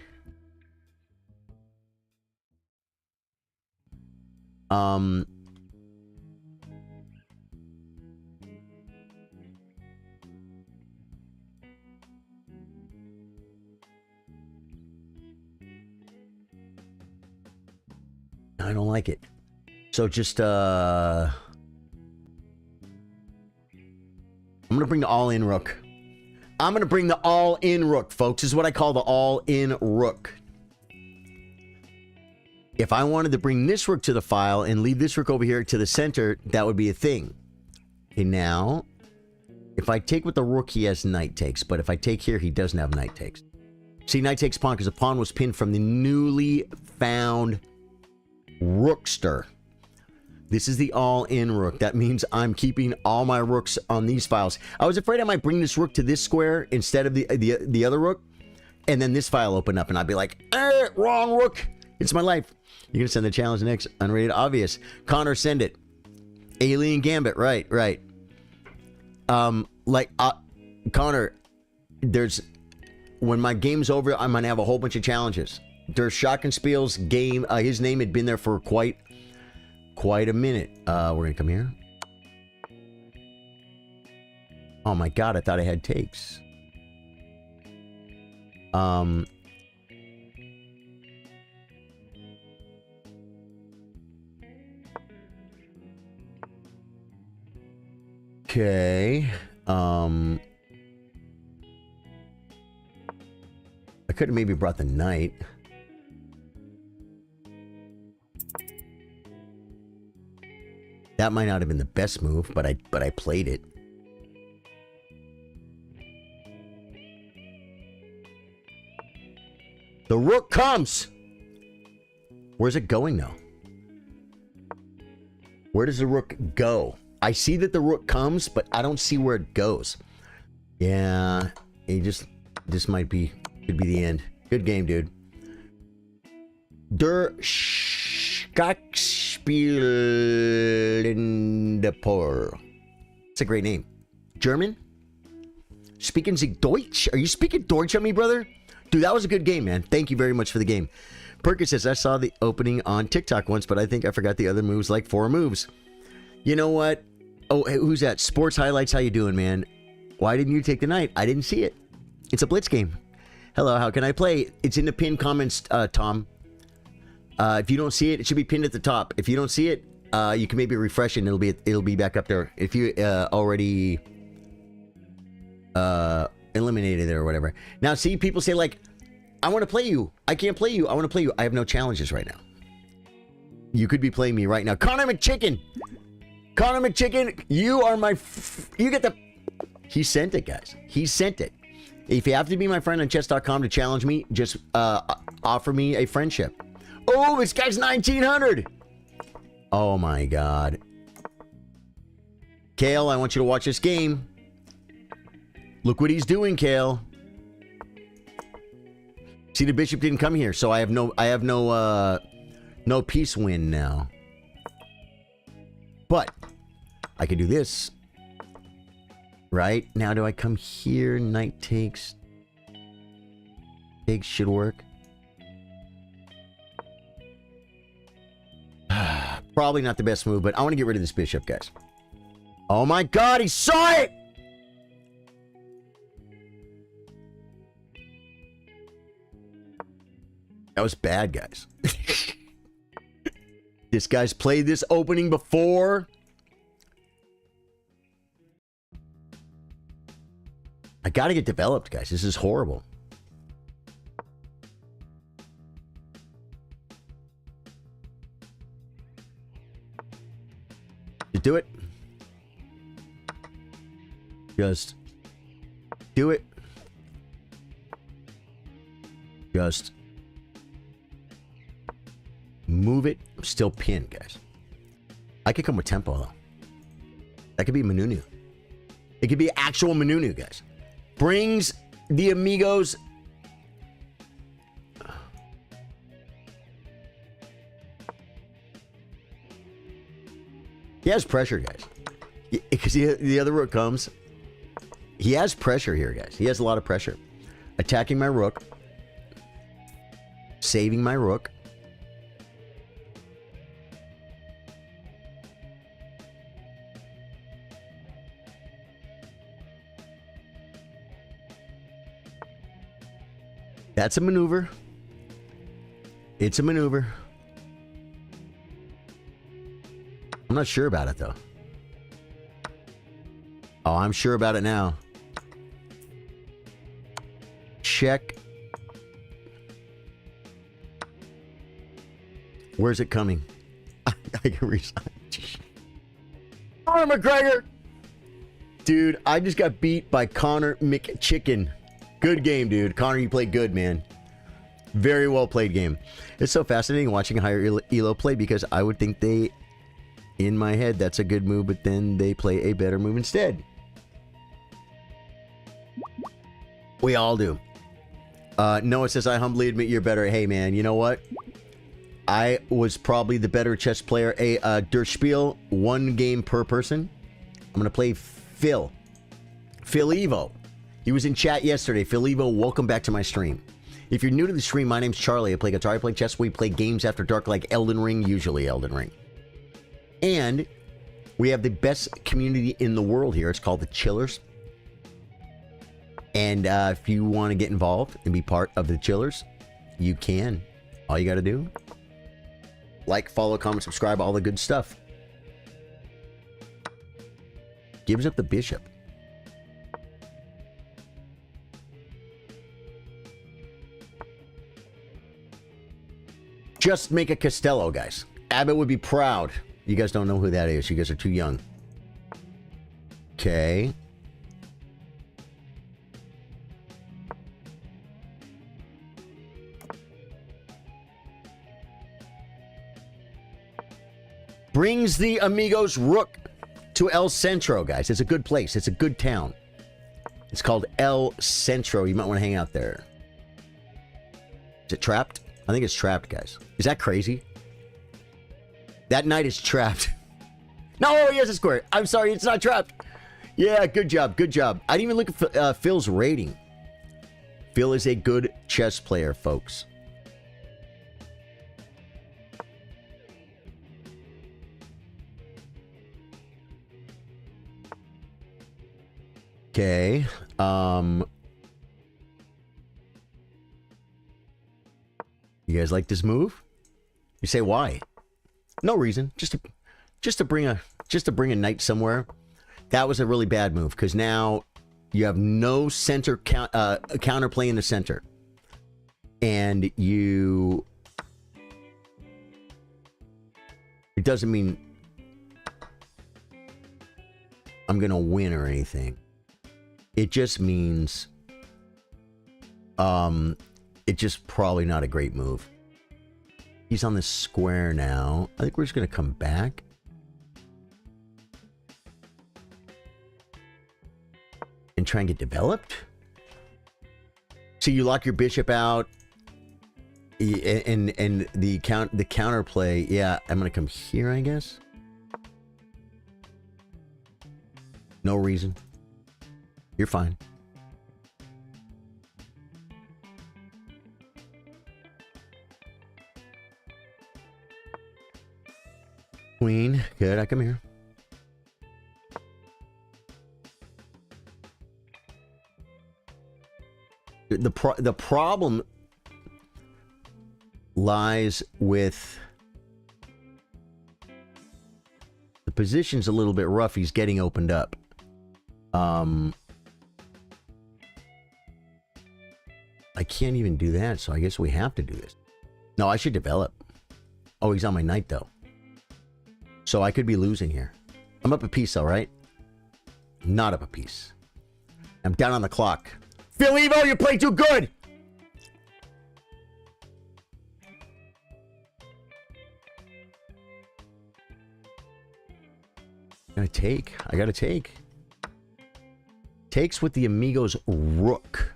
I don't like it. So just I'm gonna bring the all-in rook. I'm gonna bring the all-in rook, folks. This is what I call the all-in rook. If I wanted to bring this rook to the file and leave this rook over here to the center, that would be a thing. Okay, now, if I take with the rook, he has knight takes. But if I take here, he doesn't have knight takes. See, knight takes pawn because the pawn was pinned from the newly found rookster. This is the all-in rook. That means I'm keeping all my rooks on these files. I was afraid I might bring this rook to this square instead of the other rook. And then this file opened up and I'd be like, wrong rook. It's my life. You're going to send the challenge next. Unrated obvious. Connor, send it. Alien Gambit. Right. Connor, when my game's over, I'm gonna have a whole bunch of challenges. Der Schockenspiel's game, his name had been there for quite a minute. We're gonna come here. Oh my god, I thought I had takes. Okay. I could have maybe brought the knight. That might not have been the best move, but I played it. The rook comes. Where's it going now? Where does the rook go? I see that the rook comes, but I don't see where it goes. Yeah, this might be, could be the end. Good game, dude. Der Schachspiel in the Por. It's a great name. German? Speaking Sie Deutsch? Are you speaking Deutsch on me, brother? Dude, that was a good game, man. Thank you very much for the game. Perkins says, I saw the opening on TikTok once, but I think I forgot the other moves, like 4 moves. You know what? Oh, hey, who's that? Sports Highlights, how you doing, man? Why didn't you take the knight? I didn't see it. It's a blitz game. Hello, how can I play? It's in the pinned comments, Tom. If you don't see it, it should be pinned at the top. If you don't see it, you can maybe refresh it and it'll be back up there. If you already eliminated it or whatever. Now, see, people say like, I want to play you. I can't play you. I want to play you. I have no challenges right now. You could be playing me right now. Connor McChicken. Connor McChicken, you are my... you get the... He sent it, guys. He sent it. If you have to be my friend on chess.com to challenge me, just offer me a friendship. Oh, this guy's 1900. Oh, my God. Kale, I want you to watch this game. Look what he's doing, Kale. See, the bishop didn't come here, so I have no peace win now. But I can do this. Right? Now do I come here? Knight takes. Takes should work. Probably not the best move, but I want to get rid of this bishop, guys. Oh my god, he saw it! That was bad, guys. This guy's played this opening before. I gotta get developed, guys. This is horrible. Just do it. Just do it. Just move it. I'm still pinned, guys. I could come with tempo, though. That could be Manunu. It could be actual Manunu, guys. Brings the amigos. He has pressure, guys. Because the other rook comes. He has pressure here, guys. He has a lot of pressure. Attacking my rook. Saving my rook. That's a maneuver. It's a maneuver. I'm not sure about it, though. Oh, I'm sure about it now. Check. Where's it coming? I can resign. Conor McGregor! Dude, I just got beat by Connor McChicken. Good game, dude. Connor, you played good, man. Very well played game. It's so fascinating watching a higher elo play because I would think they, in my head, that's a good move, but then they play a better move instead. We all do. Noah says, I humbly admit you're better. Hey, man, you know what? I was probably the better chess player. Der Spiel, 1 game per person. I'm going to play Phil. Phil Evo. He was in chat yesterday. Phil Evo, welcome back to my stream. If you're new to the stream, my name's Charlie. I play guitar, I play chess. We play games after dark like Elden Ring, usually Elden Ring. And we have the best community in the world here. It's called the Chillers. And if you want to get involved and be part of the Chillers, you can. All you got to do, like, follow, comment, subscribe, all the good stuff. Gives up the bishop. Just make a Costello, guys. Abbott would be proud. You guys don't know who that is. You guys are too young. Okay. Brings the Amigos Rook to El Centro, guys. It's a good place. It's a good town. It's called El Centro. You might want to hang out there. Is it trapped? I think it's trapped, guys. Is that crazy? That knight is trapped. No, he has a square. I'm sorry, it's not trapped. Yeah, good job, good job. I didn't even look at Phil's rating. Phil is a good chess player, folks. Okay. You guys like this move? You say why? No reason. Just to bring a knight somewhere. That was a really bad move because now you have no center counterplay in the center, and you. It doesn't mean I'm gonna win or anything. It just means it's just probably not a great move. He's on this square now. I think we're just gonna come back. And try and get developed. So you lock your bishop out. And the counterplay, yeah, I'm gonna come here, I guess. No reason. You're fine. Queen, good, I come here. The problem lies with the position's a little bit rough. He's getting opened up. I can't even do that, so I guess we have to do this. No, I should develop. Oh, he's on my knight, though. So I could be losing here. I'm up a piece, though, right? Not up a piece. I'm down on the clock. Phil Evo, you play too good! I gotta take. Takes with the Amigos Rook.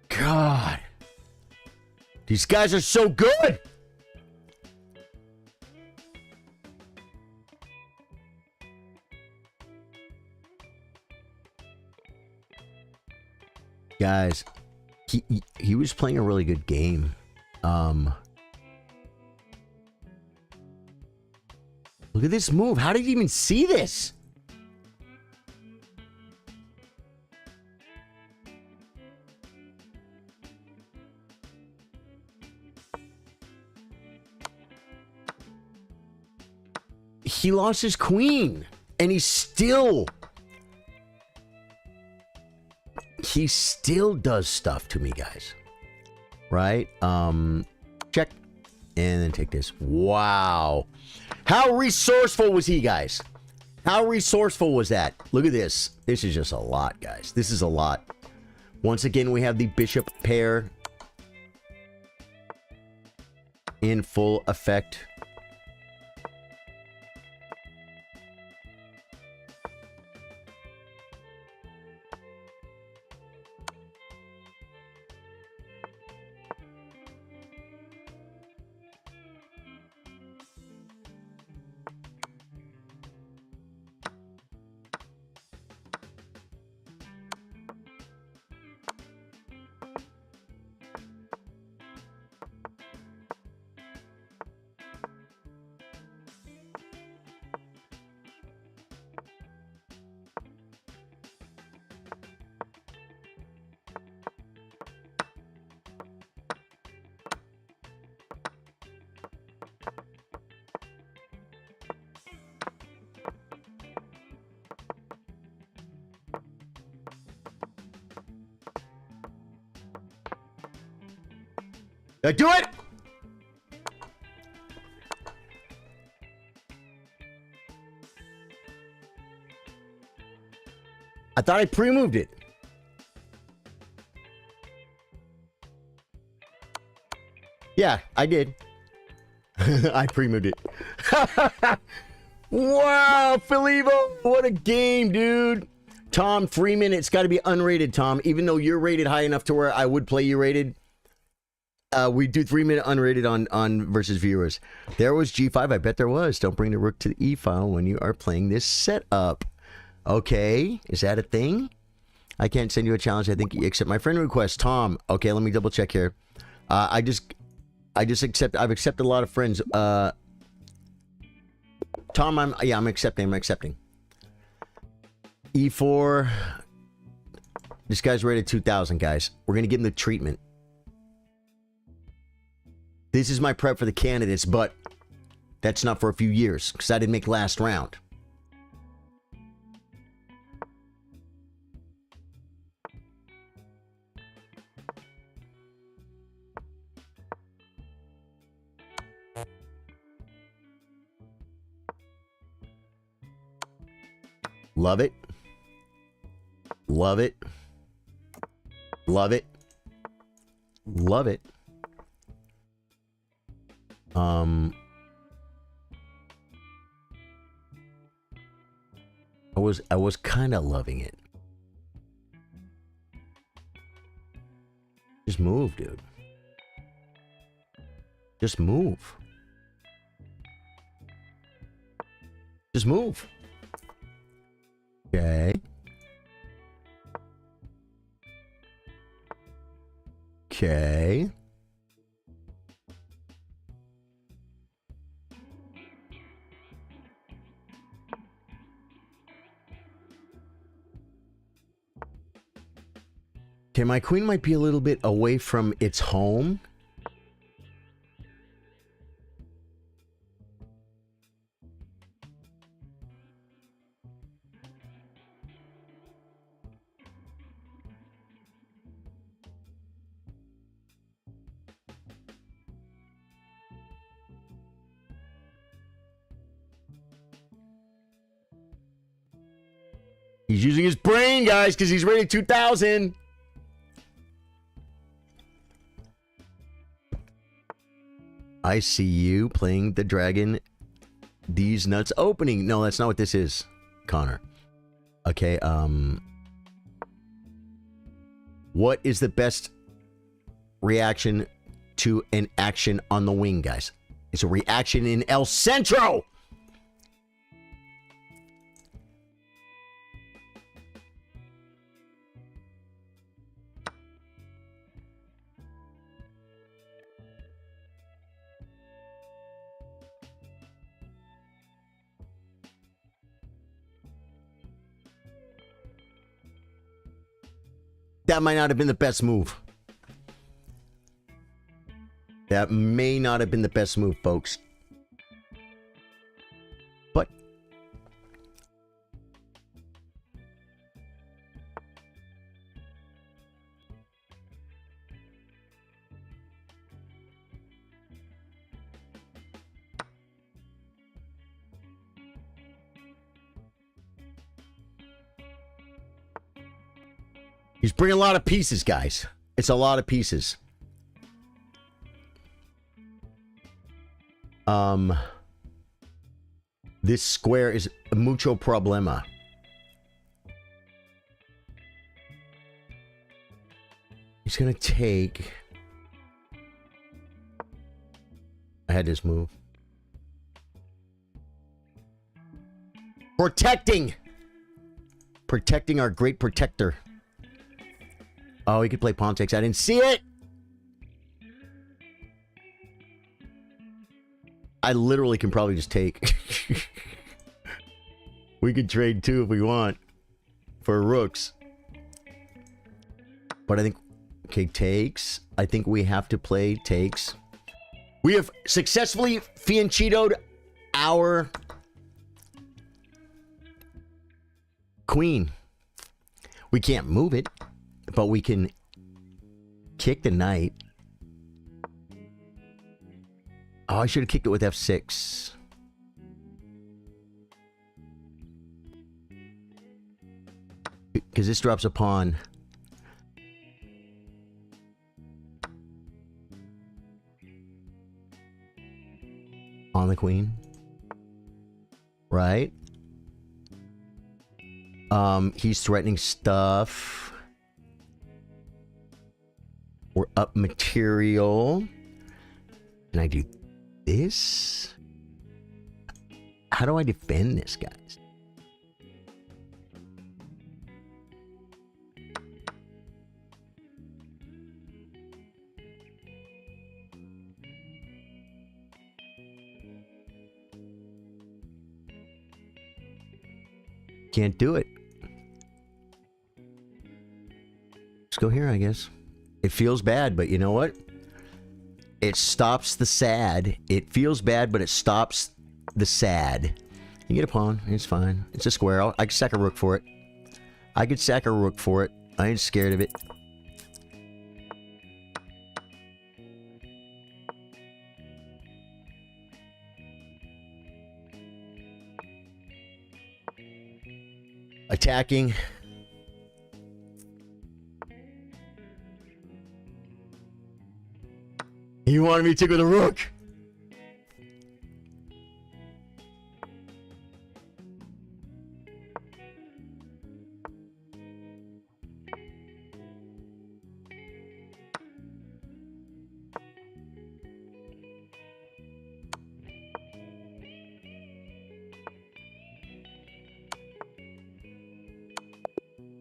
God. These guys are so good! Guys, he was playing a really good game. Look at this move. How did he even see this? He lost his queen, and he still does stuff to me, guys. Right? Check. And then take this. Wow. How resourceful was he, guys? How resourceful was that? Look at this. This is just a lot, guys. This is a lot. Once again, we have the bishop pair in full effect. Do it! I thought I pre-moved it. Yeah, I did. I pre-moved it. Wow, Filivo, what a game, dude. Tom, 3 minutes. Got to be unrated, Tom. Even though you're rated high enough to where I would play you rated. We do 3 minute unrated on versus viewers. There was G5. I bet there was. Don't bring the rook to the E file when you are playing this setup. Okay, is that a thing? I can't send you a challenge. I think you accept my friend request. Tom. Okay, let me double check here. I just accept. I've accepted a lot of friends. Tom, I'm accepting. E4. This guy's rated 2,000, guys. We're gonna give him the treatment. This is my prep for the candidates, but that's not for a few years because I didn't make last round. Love it. Love it. Love it. Love it. I was kind of loving it. Just move, dude. Just move. Just move. Okay. Okay. Okay, my queen might be a little bit away from its home. He's using his brain, guys, because he's rated 2,000. I see you playing the dragon. These nuts opening. No, that's not what this is, Connor. Okay, what is the best reaction to an action on the wing, guys? It's a reaction in El Centro! That might not have been the best move. That may not have been the best move, folks. But he's bringing a lot of pieces, guys. It's a lot of pieces. This square is mucho problema. He's gonna take... I had this move. Protecting! Protecting our great protector. Oh, he could play pawn takes. I didn't see it! I literally can probably just take. We could trade too if we want. For rooks. But I think... Okay, takes. I think we have to play takes. We have successfully fiancitoed our... queen. We can't move it. But we can kick the knight. Oh, I should have kicked it with F6. Because this drops a pawn. On the queen. Right? He's threatening stuff. We're up material. Can I do this? How do I defend this, guys? Can't do it. Let's go here, I guess. It feels bad, but you know what? It stops the sad. It feels bad, but it stops the sad. You get a pawn. It's fine. It's a square. I could sack a rook for it. I could sack a rook for it. I ain't scared of it. Attacking. You wanted me to go with a rook.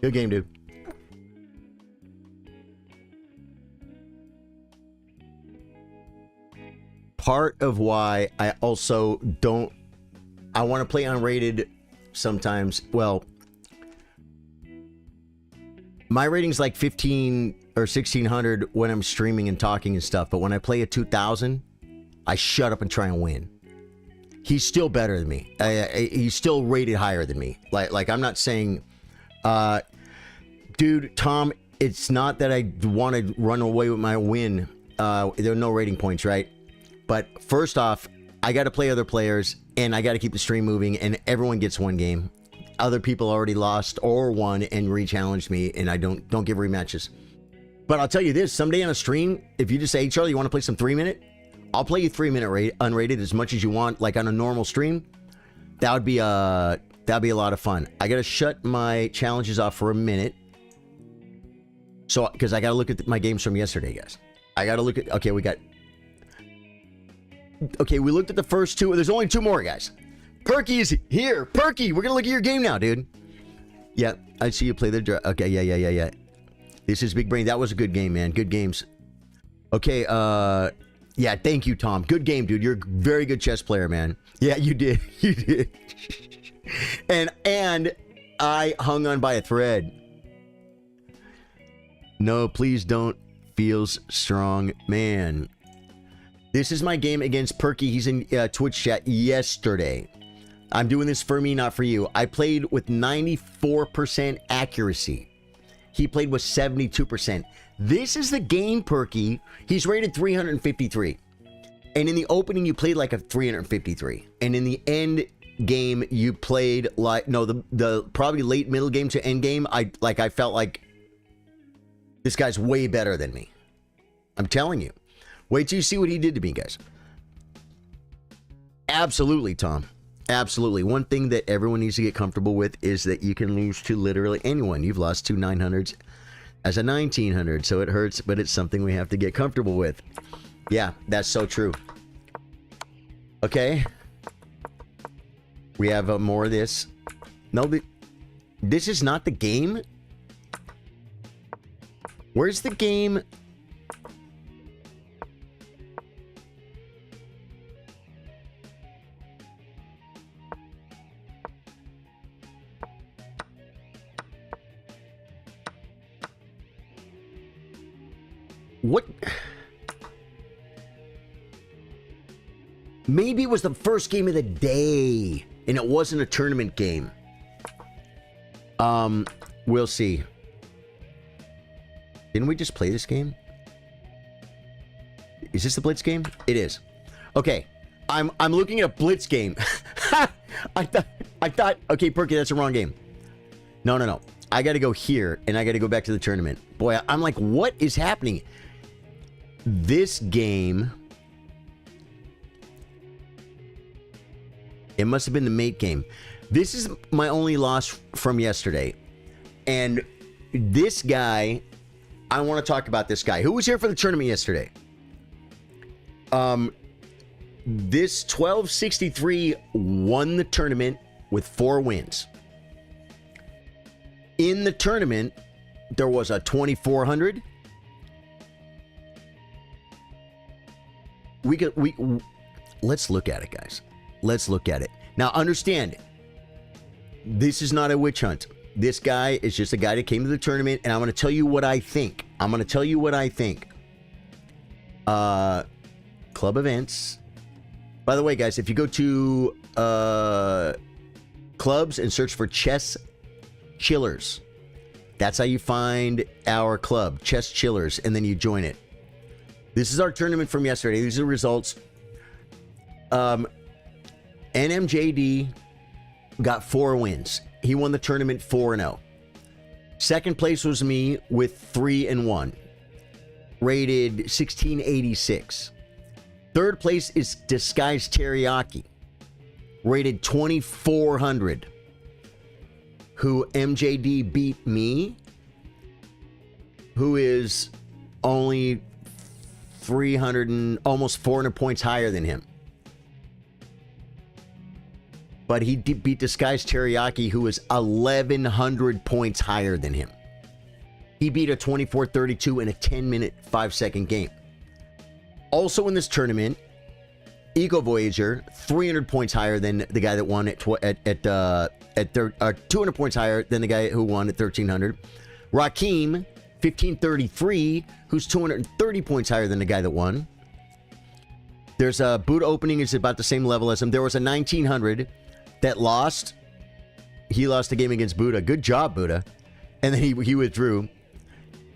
Good game, dude. Part of why I also don't... I want to play unrated sometimes. Well, my rating's like 15 or 1600 when I'm streaming and talking and stuff. But when I play a 2000, I shut up and try and win. He's still better than me. He's still rated higher than me. Like I'm not saying... dude, Tom, it's not that I want to run away with my win. There are no rating points, right? But first off, I got to play other players, and I got to keep the stream moving, and everyone gets one game. Other people already lost or won and re-challenged me, and I don't give rematches. But I'll tell you this, someday on a stream, if you just say, hey, Charlie, you want to play some 3-minute? I'll play you 3-minute unrated as much as you want, like on a normal stream. That'd be a lot of fun. I got to shut my challenges off for a minute. So, because I got to look at my games from yesterday, guys. I got to look at... Okay, we looked at the first two. There's only two more, guys. Perky's here. Perky, we're going to look at your game now, dude. Yeah, I see you play the... Okay, yeah. This is Big Brain. That was a good game, man. Good games. Okay, yeah, thank you, Tom. Good game, dude. You're a very good chess player, man. Yeah, you did. You did. And I hung on by a thread. No, please don't. Feels strong, man. This is my game against Perky. He's in Twitch chat yesterday. I'm doing this for me, not for you. I played with 94% accuracy. He played with 72%. This is the game, Perky. He's rated 353. And in the opening, you played like a 353. And in the end game, you played like... No, the probably late middle game to end game, I felt like this guy's way better than me. I'm telling you. Wait till you see what he did to me, guys. Absolutely, Tom. Absolutely. One thing that everyone needs to get comfortable with is that you can lose to literally anyone. You've lost two 900s as a 1900, so it hurts, but it's something we have to get comfortable with. Yeah, that's so true. Okay. We have more of this. No, this is not the game. Where's the game? What? Maybe it was the first game of the day and it wasn't a tournament game. We'll see. Didn't we just play this game? Is this the Blitz game? It is. Okay, I'm looking at a Blitz game. I thought. Okay, Perky, that's the wrong game. No. I got to go here, and I got to go back to the tournament. Boy, I'm like, what is happening? This game. It must have been the mate game. This is my only loss from yesterday. And this guy, I want to talk about this guy. Who was here for the tournament yesterday? This 1263 won the tournament with 4 wins. In the tournament, there was a 2400. Let's look at it, guys. Let's look at it. Now, understand, this is not a witch hunt. This guy is just a guy that came to the tournament, and I'm going to tell you what I think. Club events. By the way, guys, if you go to clubs and search for Chess Chillers, that's how you find our club, Chess Chillers, and then you join it. This is our tournament from yesterday. These are the results. NMJD got 4 wins. He won the tournament 4-0. Second place was me with 3-1, rated 1686. Third place is Disguised Teriyaki, rated 2400, who MJD beat me, who is only 300 and almost 400 points higher than him. But he beat Disguised Teriyaki, who is 1,100 points higher than him. He beat a 24-32 in a 10-minute, 5-second game. Also in this tournament, Eco Voyager, 300 points higher than the guy that won at 200 points higher than the guy who won at 1,300. Rakim, 1533, who's 230 points higher than the guy that won. There's a Buddha opening is about the same level as him. There was a 1900 that lost. He lost the game against Buddha. Good job, Buddha. And then he withdrew.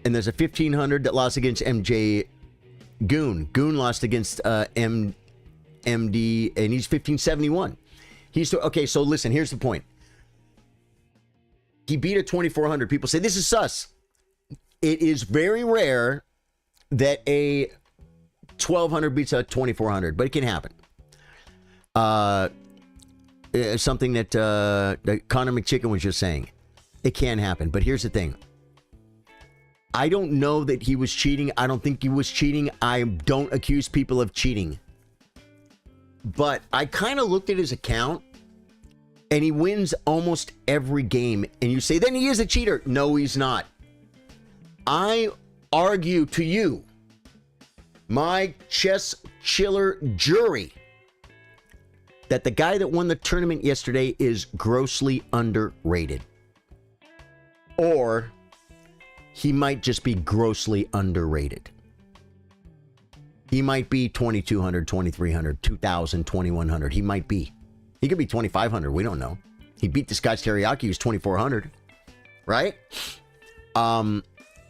And there's a 1500 that lost against MJ Goon. Goon lost against MD, and he's 1571. Okay, so listen, here's the point. He beat a 2400. People say, this is sus. It is very rare that a 1200 beats a 2400, but it can happen. Something that Connor McChicken was just saying. It can happen, but here's the thing. I don't know that he was cheating. I don't think he was cheating. I don't accuse people of cheating. But I kind of looked at his account, and he wins almost every game. And you say, then he is a cheater. No, he's not. I argue to you, my Chess Chiller jury, that the guy that won the tournament yesterday is grossly underrated. Or he might just be grossly underrated. He might be 2,200, 2,300, 2,000, 2,100. He might be. He could be 2,500. We don't know. He beat this guy's Teriyaki, who's 2,400. Right?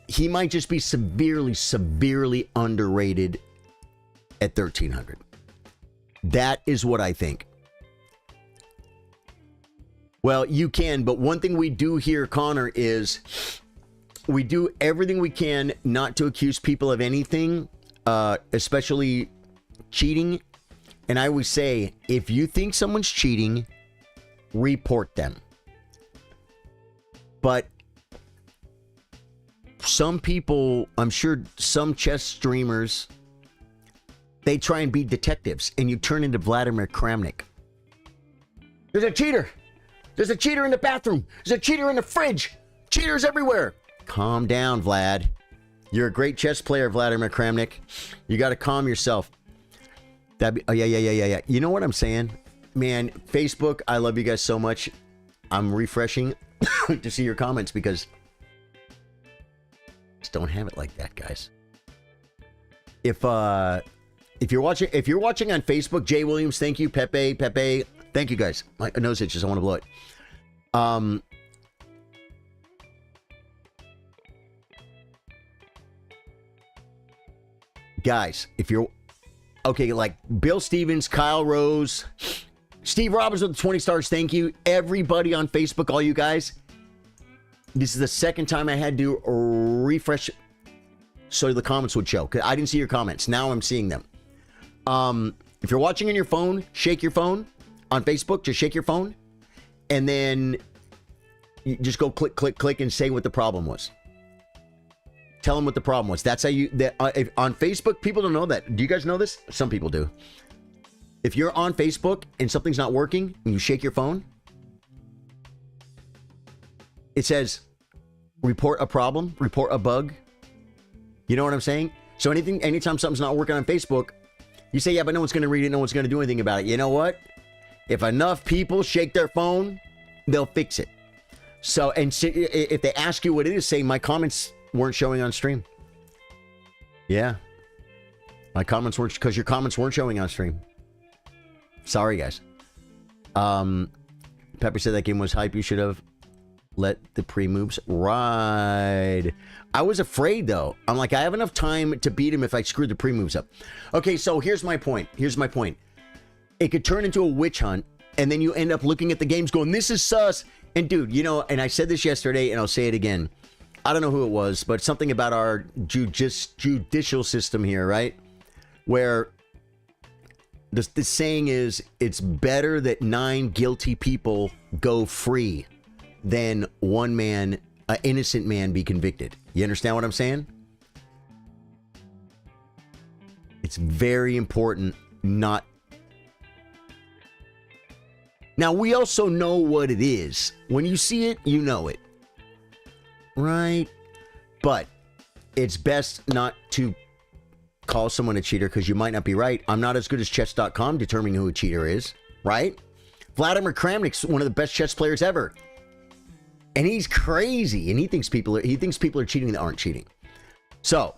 He might just be severely underrated at 1,300. That is what I think. Well, you can, but one thing we do here, Connor, is we do everything we can not to accuse people of anything, especially cheating. And I always say, if you think someone's cheating, report them. But some people, I'm sure some chess streamers, they try and be detectives, and you turn into Vladimir Kramnik. There's a cheater. There's a cheater in the bathroom. There's a cheater in the fridge. Cheaters everywhere. Calm down, Vlad. You're a great chess player, Vladimir Kramnik. You got to calm yourself. Yeah. You know what I'm saying? Man, Facebook, I love you guys so much. I'm refreshing to see your comments because just don't have it like that, guys. If you're watching on Facebook, Jay Williams, thank you. Pepe, thank you guys. My nose itches. I want to blow it. Guys, if you're Okay, like Bill Stevens, Kyle Rose, Steve Roberts with the 20 stars. Thank you. Everybody on Facebook, all you guys. This is the second time I had to refresh so the comments would show. 'Cause I didn't see your comments. Now I'm seeing them. If you're watching on your phone, shake your phone. On Facebook, just shake your phone. And then you just go click, click, click and say what the problem was. Tell them what the problem was. That's how you... on Facebook, people don't know that. Do you guys know this? Some people do. If you're on Facebook and something's not working and you shake your phone, it says, report a problem, report a bug. You know what I'm saying? So anytime something's not working on Facebook, you say, yeah, but no one's going to read it, no one's going to do anything about it. You know what? If enough people shake their phone, they'll fix it. So, and if they ask you what it is, say, my comments weren't showing on stream. Yeah. My comments weren't, because your comments weren't showing on stream. Sorry, guys. Pepper said that game was hype. You should have let the pre-moves ride. I was afraid, though. I'm like, I have enough time to beat him if I screwed the pre-moves up. Okay, so here's my point. Here's my point. It could turn into a witch hunt, and then you end up looking at the games going, this is sus. And dude, you know, and I said this yesterday, and I'll say it again. I don't know who it was, but something about our judicial system here, right? Where the saying is, it's better that 9 guilty people go free than one man, an innocent man, be convicted. You understand what I'm saying? It's very important not... Now, we also know what it is. When you see it, you know it. Right? But it's best not to call someone a cheater because you might not be right. I'm not as good as chess.com determining who a cheater is. Right? Vladimir Kramnik's one of the best chess players ever. And he's crazy. And he thinks people are cheating that aren't cheating. So,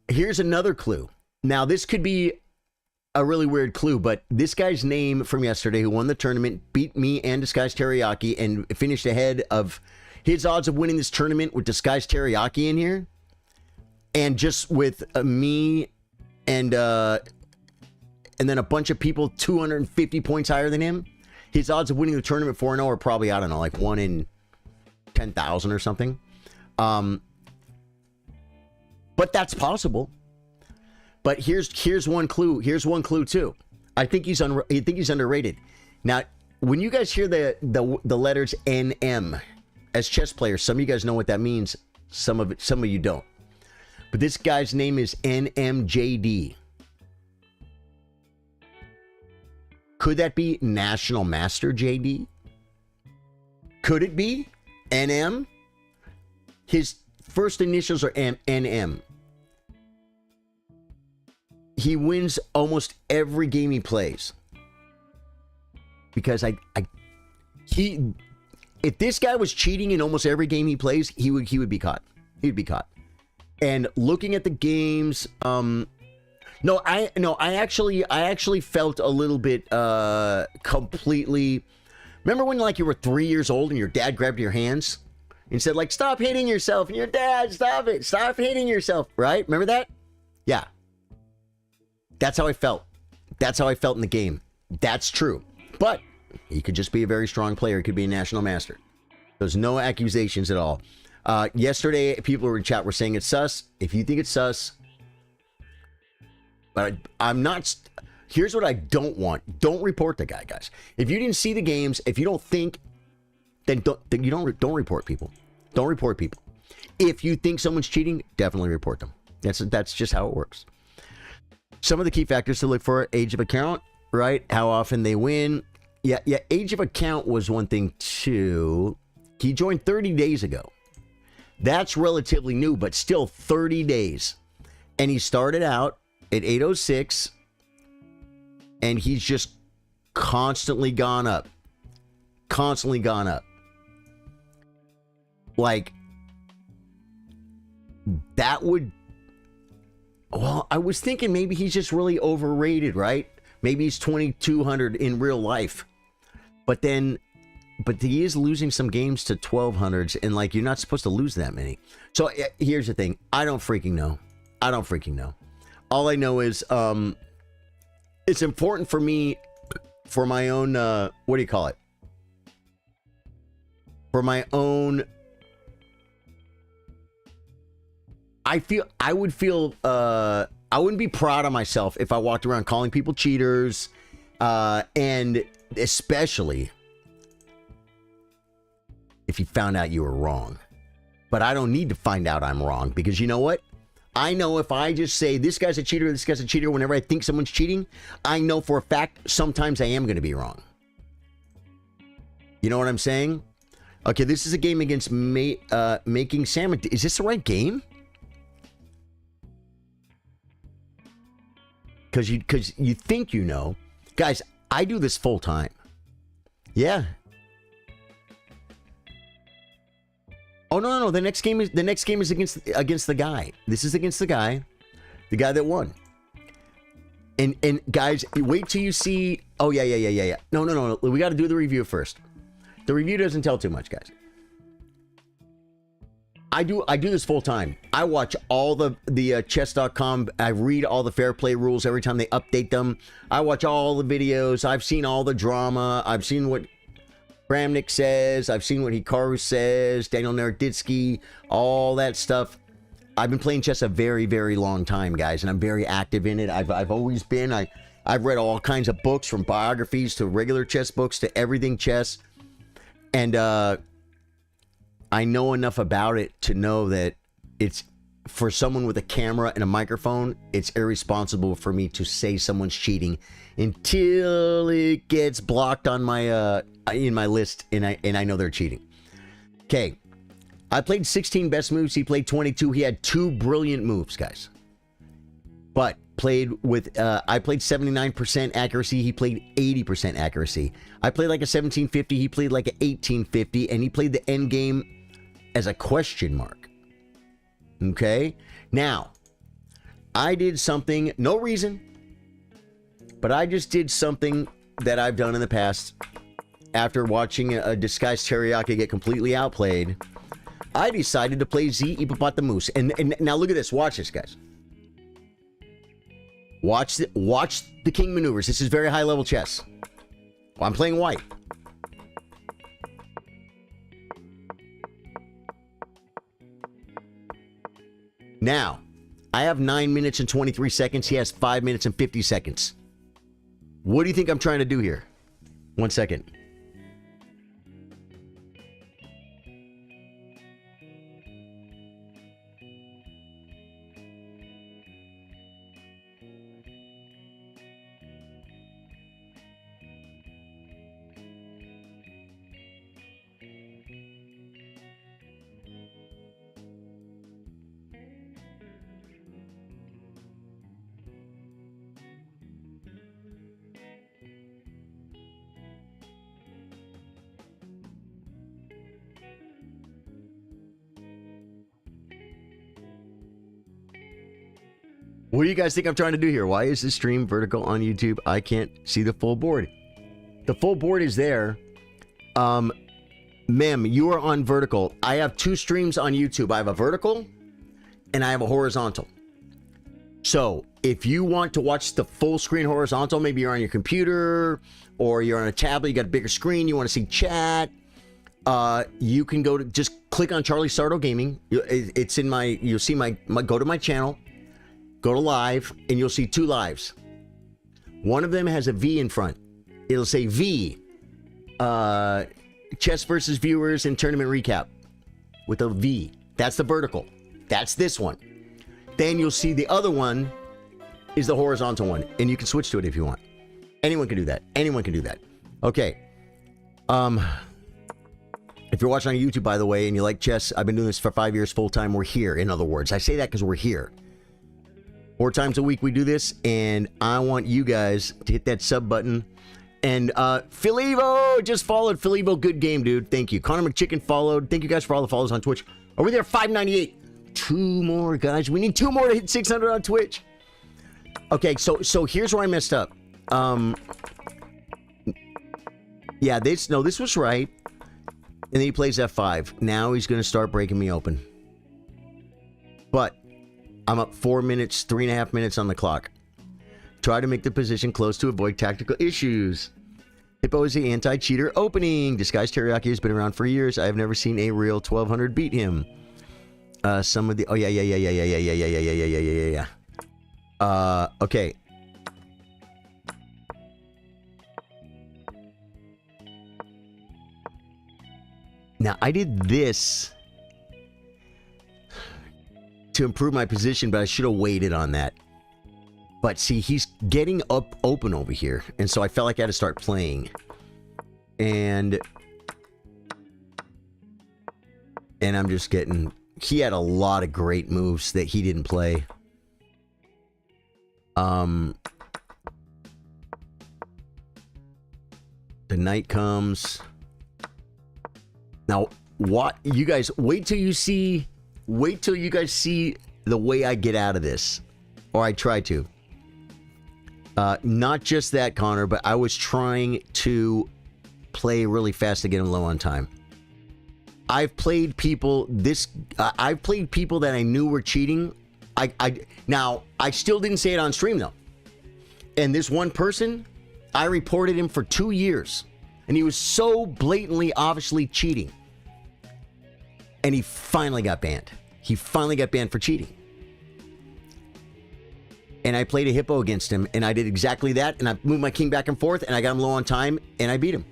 here's another clue. Now, this could be a really weird clue, but this guy's name from yesterday who won the tournament, beat me and Disguised Teriyaki, and finished ahead of his odds of winning this tournament with Disguised Teriyaki in here. And just with me and then a bunch of people 250 points higher than him, his odds of winning the tournament 4-0 are probably, I don't know, like 1 in 10,000 or something. But that's possible. But here's one clue. Here's one clue too. I think he's underrated. Now, when you guys hear the letters NM as chess players, some of you guys know what that means. Some of you don't. But this guy's name is NMJD. Could that be National Master JD? Could it be NM? His first initials are NM. He wins almost every game he plays. Because if this guy was cheating in almost every game he plays, he would be caught. He'd be caught. And looking at the games, I actually felt a little bit completely. Remember when like you were 3 years old and your dad grabbed your hands and said like, stop hitting yourself, and your dad, stop it, stop hitting yourself, right? Remember that? Yeah. That's how I felt. That's how I felt in the game. That's true. But he could just be a very strong player. He could be a national master. There's no accusations at all. Yesterday, people in chat were saying it's sus. If you think it's sus, but I'm not. Here's what I don't want. Don't report the guy, guys. If you didn't see the games, if you don't think, then don't report people. Don't report people. If you think someone's cheating, definitely report them. That's just how it works. Some of the key factors to look for: age of account, right? How often they win. Yeah. Age of account was one thing too. He joined 30 days ago. That's relatively new, but still 30 days. And he started out at 806, and he's just constantly gone up. Constantly gone up. Like, that would... Well, I was thinking maybe he's just really overrated, right? Maybe he's 2,200 in real life. But he is losing some games to 1,200s, and like, you're not supposed to lose that many. So here's the thing. I don't freaking know. All I know is it's important for me, for my own, what do you call it? For my own, I wouldn't be proud of myself if I walked around calling people cheaters, and especially if you found out you were wrong. But I don't need to find out I'm wrong, because you know what? I know if I just say this guy's a cheater, this guy's a cheater, whenever I think someone's cheating, I know for a fact sometimes I am going to be wrong. You know what I'm saying? Okay, this is a game against Making Salmon. Is this the right game? Because you think you know. Guys, I do this full time. Yeah. Oh no. The next game is against the guy. This is against the guy that won. And guys, wait till you see. Oh yeah. No. We got to do the review first. The review doesn't tell too much, guys. I do this full time. I watch all the chess.com. I read all the fair play rules every time they update them. I watch all the videos. I've seen all the drama. I've seen what Kramnik says. I've seen what Hikaru says. Daniel Naroditsky, all that stuff. I've been playing chess a very, very long time, guys, and I'm very active in it. I've always been. I've read all kinds of books, from biographies to regular chess books to everything chess. And I know enough about it to know that it's, for someone with a camera and a microphone, it's irresponsible for me to say someone's cheating until it gets blocked on my in my list, and I know they're cheating. Okay, I played 16 best moves. He played 22. He had 2 brilliant moves, guys. But played with I played 79% accuracy. He played 80% accuracy. I played like a 1750. He played like an 1850, and he played the end game as a question mark. Okay, now I did something, no reason, but I just did something that I've done in the past. After watching a disguised teriyaki get completely outplayed, I decided to play Z Hippopotamus. And now look at this. Watch this, guys. Watch the king maneuvers. This is very high level chess. Well, I'm playing white. Now, I have 9 minutes and 23 seconds. He has 5 minutes and 50 seconds. What do you think I'm trying to do here? 1 second. What do you guys think I'm trying to do here? Why is this stream vertical on YouTube? I can't see the full board. The full board is there. Ma'am, you are on vertical. I have 2 streams on YouTube. I have a vertical and I have a horizontal. So if you want to watch the full screen horizontal, maybe you're on your computer or you're on a tablet, you got a bigger screen, you want to see chat, you can go to, just click on Charlie Sardo Gaming. It's in my, you'll see my go to my channel. Go to live, and you'll see 2 lives. One of them has a V in front. It'll say V, chess versus viewers and tournament recap, with a V. That's the vertical. That's this one. Then you'll see the other one is the horizontal one, and you can switch to it if you want. Anyone can do that. Anyone can do that. Okay. If you're watching on YouTube, by the way, and you like chess, I've been doing this for 5 years full time. We're here, in other words. I say that because we're here. 4 times a week we do this, and I want you guys to hit that sub button. And Philivo just followed. Philivo, good game, dude. Thank you. Connor McChicken followed. Thank you guys for all the follows on Twitch. Are we there? 598. 2 more, guys. We need 2 more to hit 600 on Twitch. Okay, so here's where I messed up. Yeah, this was right. And then he plays F5. Now he's going to start breaking me open. But I'm up 4 minutes, 3.5 minutes on the clock. Try to make the position close to avoid tactical issues. Hippo is the anti-cheater opening. Disguised Teriyaki has been around for years. I have never seen a real 1200 beat him. Some of the... Oh, yeah. Okay. Now, I did this to improve my position, but I should have waited on that. But see, he's getting up open over here, and so I felt like I had to start playing. And I'm just getting... He had a lot of great moves that he didn't play. The night comes. Now, what you guys wait till you guys see the way I get out of this, or I try to. Not just that, Connor, but I was trying to play really fast to get him low on time. I've played people that I knew were cheating. Now I still didn't say it on stream though. And this one person, I reported him for 2 years, and he was so blatantly, obviously cheating. And he finally got banned. He finally got banned for cheating. And I played a hippo against him, and I did exactly that, and I moved my king back and forth, and I got him low on time, and I beat him.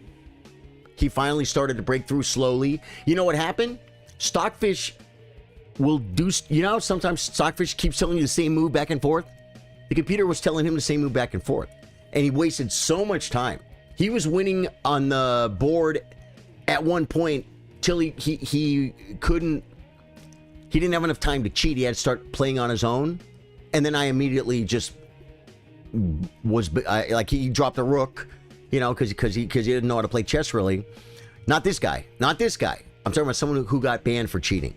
He finally started to break through slowly. You know what happened? Stockfish will do... You know how sometimes Stockfish keeps telling you the same move back and forth? The computer was telling him the same move back and forth. And he wasted so much time. He was winning on the board at one point till he couldn't... He didn't have enough time to cheat. He had to start playing on his own. And then I immediately just was... like, he dropped a rook... You know, because he didn't know how to play chess, really. Not this guy. Not this guy. I'm talking about someone who got banned for cheating.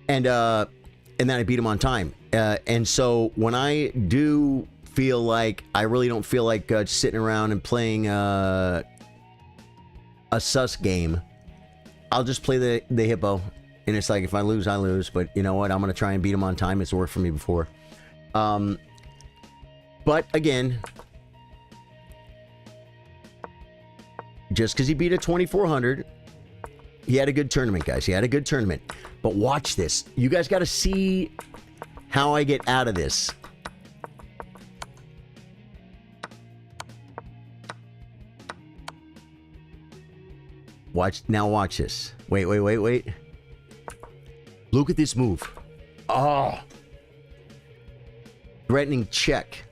And then I beat him on time. And so when I do feel like... I really don't feel like sitting around and playing a sus game. I'll just play the hippo. And it's like, if I lose, I lose. But you know what? I'm going to try and beat him on time. It's worked for me before. But again... Just because he beat a 2400, he had a good tournament, guys. He had a good tournament. But watch this. You guys got to see how I get out of this. Now watch this. Wait. Look at this move. Oh. Threatening check.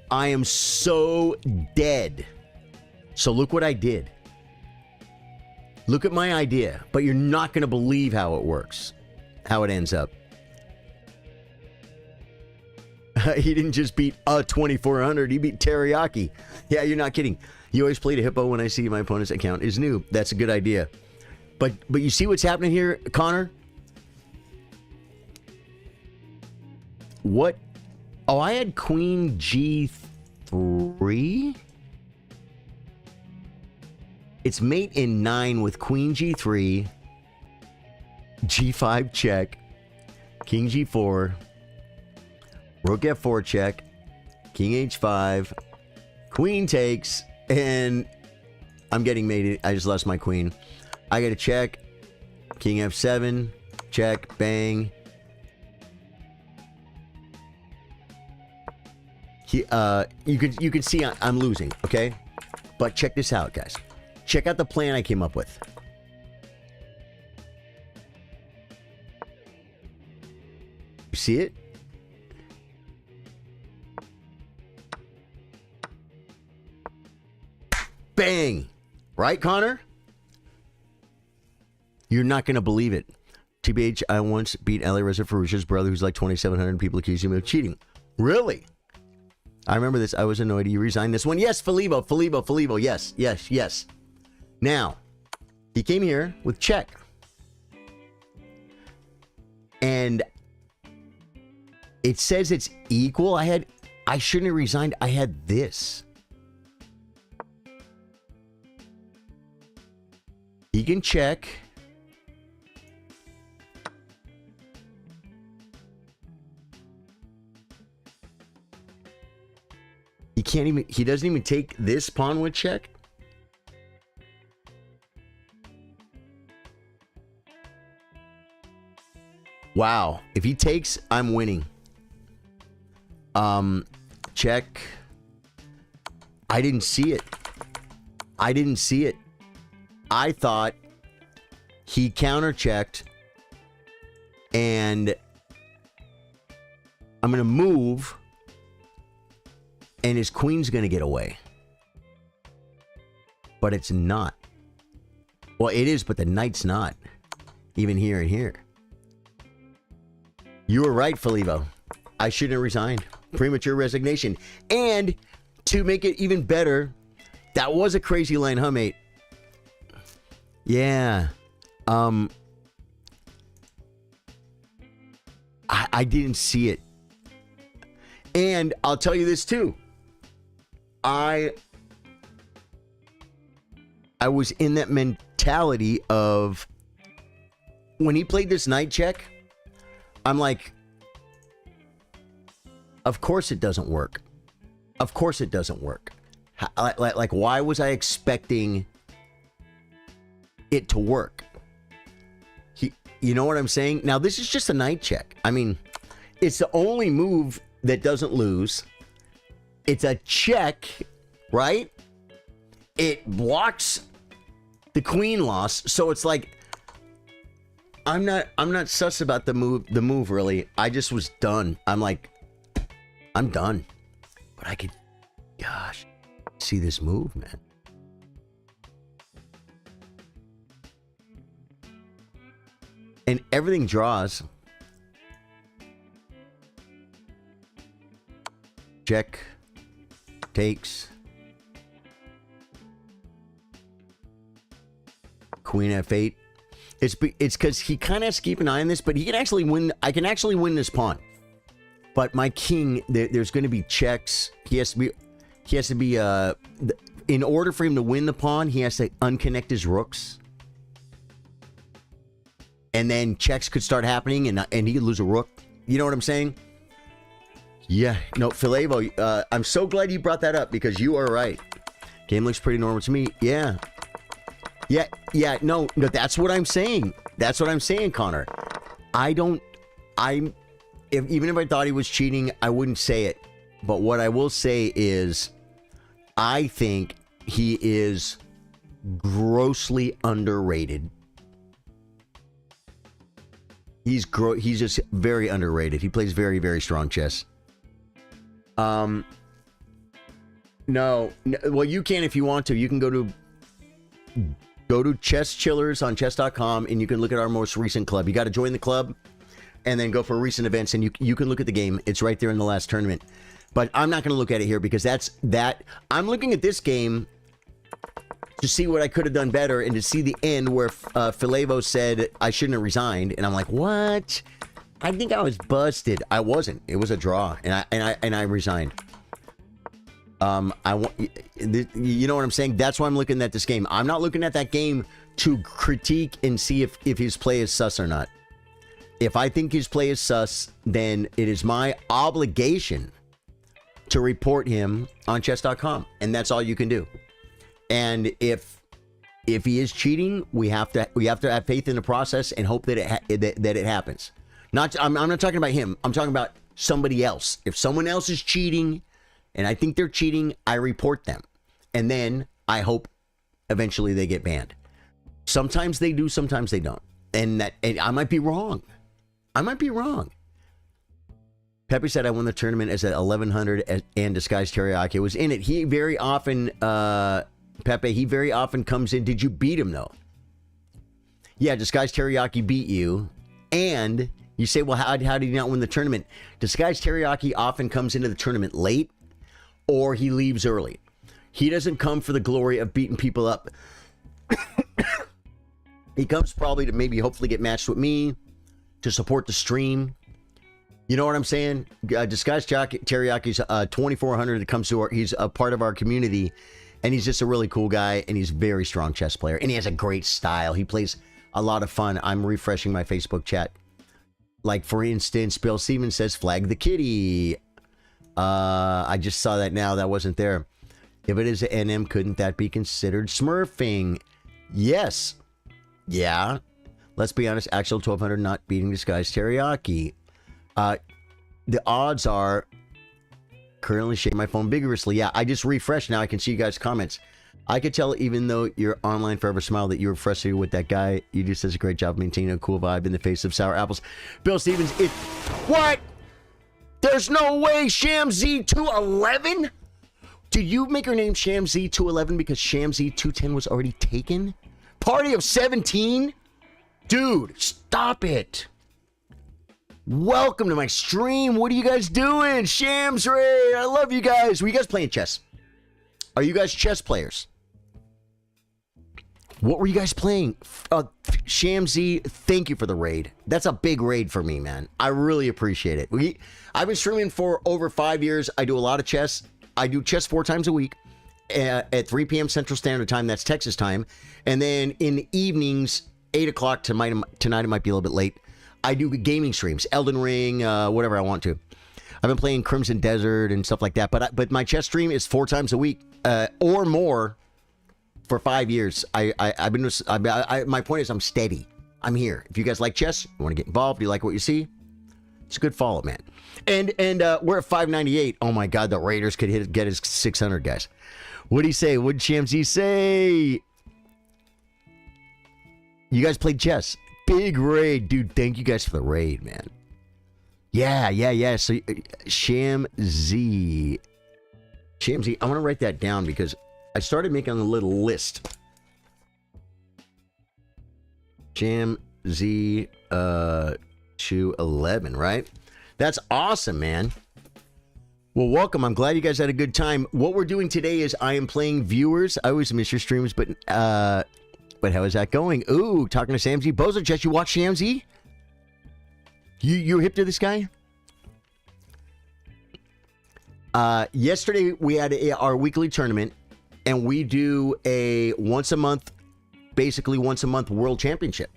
I am so dead. So look what I did. Look at my idea, but you're not going to believe how it works, how it ends up. He didn't just beat a 2400, he beat Teriyaki. Yeah, you're not kidding. You always play a hippo when I see my opponent's account is new. That's a good idea. But you see what's happening here, Connor? What? Oh, I had Queen G3? It's mate in 9 with Queen G3, G5 check, King G4, Rook F4 check, King H5, Queen takes, and I'm getting mated. I just lost my queen. I get a check, King F7, check, bang. You can see I'm losing, okay? But check this out, guys. Check out the plan I came up with. You see it? Bang! Right, Connor? You're not going to believe it. TBH, I once beat Ali Reza Farouche's brother, who's like 2,700 people accusing him of cheating. Really? I remember this. I was annoyed. He resigned this one. Yes, Felibo. Yes. Now, he came here with check. And it says it's equal. I shouldn't have resigned. I had this. He can check. He doesn't even take this pawn with check. Wow. If he takes, I'm winning. Check. I didn't see it. I thought he counter-checked and I'm going to move and his queen's going to get away. But it's not. Well, it is, but the knight's not. Even here and here. You were right, Felivo. I shouldn't have resigned. Premature resignation. And to make it even better, that was a crazy line, huh, mate? Yeah. I didn't see it. And I'll tell you this too. I was in that mentality of when he played this knight check, I'm like, of course it doesn't work. Of course it doesn't work. Like why was I expecting it to work? You know what I'm saying? Now, this is just a knight check. I mean, it's the only move that doesn't lose. It's a check, right? It blocks the queen loss. So it's like, I'm not sus about the move really. I just was done. I'm like, I'm done. But I could, gosh, see this move, man. And everything draws. Check. Takes. Queen F8. It's because he kind of has to keep an eye on this, but he can actually win. I can actually win this pawn. But my king, there's going to be checks. He has to be, in order for him to win the pawn, he has to unconnect his rooks. And then checks could start happening and he could lose a rook. You know what I'm saying? Yeah. No, Filevo, I'm so glad you brought that up because you are right. Game looks pretty normal to me. Yeah. Yeah. No, that's what I'm saying. That's what I'm saying, Connor. Even if I thought he was cheating, I wouldn't say it. But what I will say is, I think he is grossly underrated. He's just very underrated. He plays very, very strong chess. No. Well, you can if you want to. You can go to Chess Chillers on chess.com and you can look at our most recent club. You got to join the club and then go for recent events and you can look at the game. It's right there in the last tournament. But I'm not going to look at it here because I'm looking at this game to see what I could have done better and to see the end where Filevo said I shouldn't have resigned, and I'm like, what? I think I was busted. I wasn't. It was a draw, and I resigned. You know what I'm saying? That's why I'm looking at this game. I'm not looking at that game to critique and see if his play is sus or not. If I think his play is sus, then it is my obligation to report him on chess.com, and that's all you can do. And if he is cheating, we have to have faith in the process and hope that it happens. I'm not talking about him. I'm talking about somebody else. If someone else is cheating, and I think they're cheating, I report them, and then I hope eventually they get banned. Sometimes they do, sometimes they don't, and I might be wrong. Pepe said I won the tournament as a 1100 and Disguised Teriyaki was in it. He very often. Pepe, he very often comes in. Did you beat him, though? Yeah, Disguised Teriyaki beat you. And you say, well, how did he not win the tournament? Disguised Teriyaki often comes into the tournament late or he leaves early. He doesn't come for the glory of beating people up. He comes probably to maybe hopefully get matched with me, to support the stream. You know what I'm saying? Disguised Teriyaki's 2400 that comes to he's a part of our community. And he's just a really cool guy, and he's a very strong chess player. And he has a great style. He plays a lot of fun. I'm refreshing my Facebook chat. Like, for instance, Bill Stevens says, flag the kitty. I just saw that now. That wasn't there. If it is an NM, couldn't that be considered smurfing? Yes. Yeah. Let's be honest. Actual 1200 not beating Disguised Teriyaki. The odds are currently shaking my phone vigorously. Yeah, I just refreshed. Now I can see you guys' comments. I could tell, even though you're online forever smile, that you were frustrated with that guy. You just does a great job maintaining a cool vibe in the face of sour apples. Bill Stevens, what? There's no way ShamZ211? Did you make her name ShamZ211 because ShamZ210 was already taken? Party of 17? Dude, stop it. Welcome to my stream. What are you guys doing? Shams Ray, I love you guys. Were you guys playing chess? Are you guys chess players? What were you guys playing? Shamzy, thank you for the raid. That's a big raid for me, man. I really appreciate it. I've been streaming for over 5 years. I do a lot of chess. I do chess 4 times a week at 3 p.m. Central Standard Time. That's Texas time. And then in the evenings, 8 o'clock tonight, it might be a little bit late, I do gaming streams, Elden Ring, whatever I want to. I've been playing Crimson Desert and stuff like that. But my chess stream is 4 times a week or more for 5 years. My point is I'm steady. I'm here. If you guys like chess, you want to get involved, you like what you see, it's a good follow, man. And we're at 598. Oh my God, the Raiders could get his 600, guys. What'd he say? What'd Shamzy say? You guys played chess. Big raid, dude. Thank you guys for the raid, man. Yeah. So Shamzy, I'm gonna write that down because I started making a little list. Shamzy 211, right? That's awesome, man. Well, welcome. I'm glad you guys had a good time. What we're doing today is I am playing viewers. I always miss your streams, but how is that going? Ooh, talking to Shamzy. Bozo Chess, you watch Shamzy? You hip to this guy? Yesterday we had our weekly tournament, and we do a once a month world championship.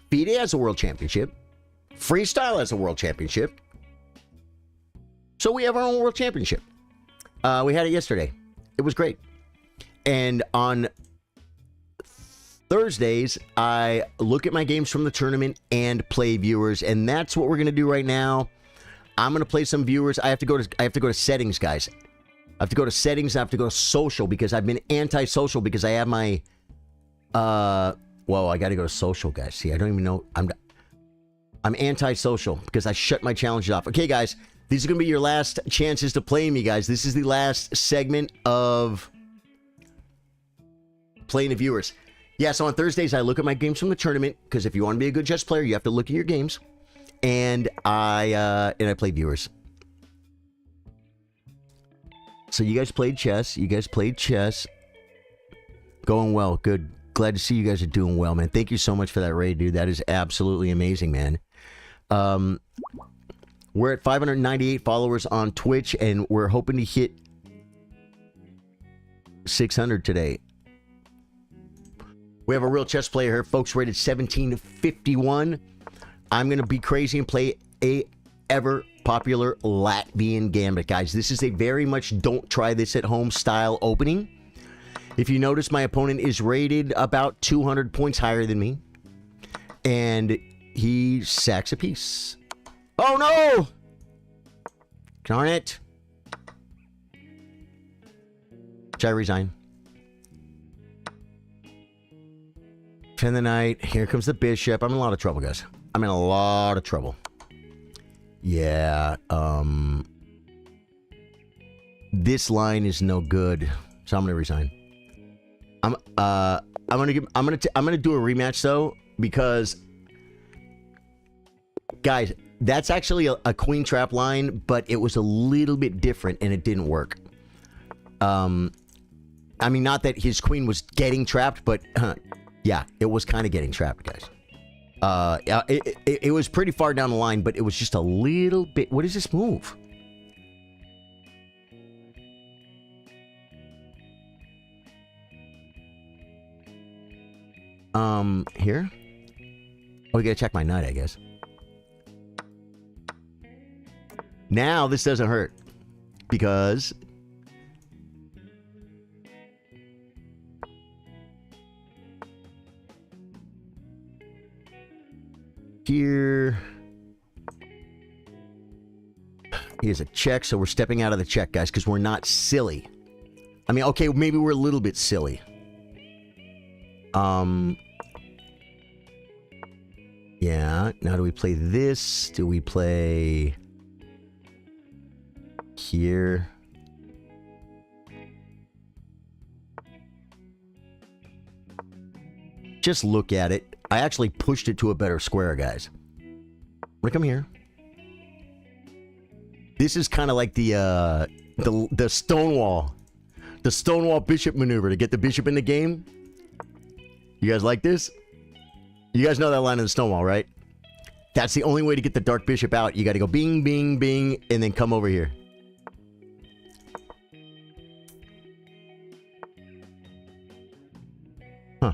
FIDE has a world championship. Freestyle has a world championship. So we have our own world championship. We had it yesterday. It was great. And on Thursdays, I look at my games from the tournament and play viewers, and that's what we're gonna do right now. I'm gonna play some viewers. I have to go to settings, guys. I have to go to settings. I have to go to social because I've been anti-social because I have my well, I got to go to social, guys. See, I don't even know. I'm anti-social because I shut my challenges off. Okay, guys, these are gonna be your last chances to play me, guys. This is the last segment of playing the viewers. Yeah, so on Thursdays, I look at my games from the tournament, because if you want to be a good chess player, you have to look at your games. And I play viewers. So you guys played chess. Going well. Good. Glad to see you guys are doing well, man. Thank you so much for that raid, dude. That is absolutely amazing, man. We're at 598 followers on Twitch, and we're hoping to hit 600 today. We have a real chess player here, folks, rated 1751. I'm going to be crazy and play a ever popular Latvian Gambit, guys. This is a very much don't try this at home style opening. If you notice, my opponent is rated about 200 points higher than me. And he sacks a piece. Oh, no! Darn it. Should I resign? Defend the knight. Here comes the bishop. I'm in a lot of trouble, guys. I'm in a lot of trouble. Yeah. This line is no good, so I'm gonna resign. I'm gonna do a rematch though, because guys, that's actually a queen trap line, but it was a little bit different and it didn't work. I mean, not that his queen was getting trapped, but yeah, it was kind of getting trapped, guys. It was pretty far down the line, but it was just a little bit. What is this move? Here? Oh, we gotta check my knight, I guess. Now this doesn't hurt. because here here's a check, so we're stepping out of the check, guys, because we're not silly. I mean, okay, maybe we're a little bit silly. Yeah, now do we play this? Do we play here? Just look at it. I actually pushed it to a better square, guys. I'm gonna come here. This is kind of like the Stonewall. The Stonewall bishop maneuver to get the bishop in the game. You guys like this? You guys know that line in the Stonewall, right? That's the only way to get the dark bishop out. You got to go bing, bing, bing, and then come over here. Huh.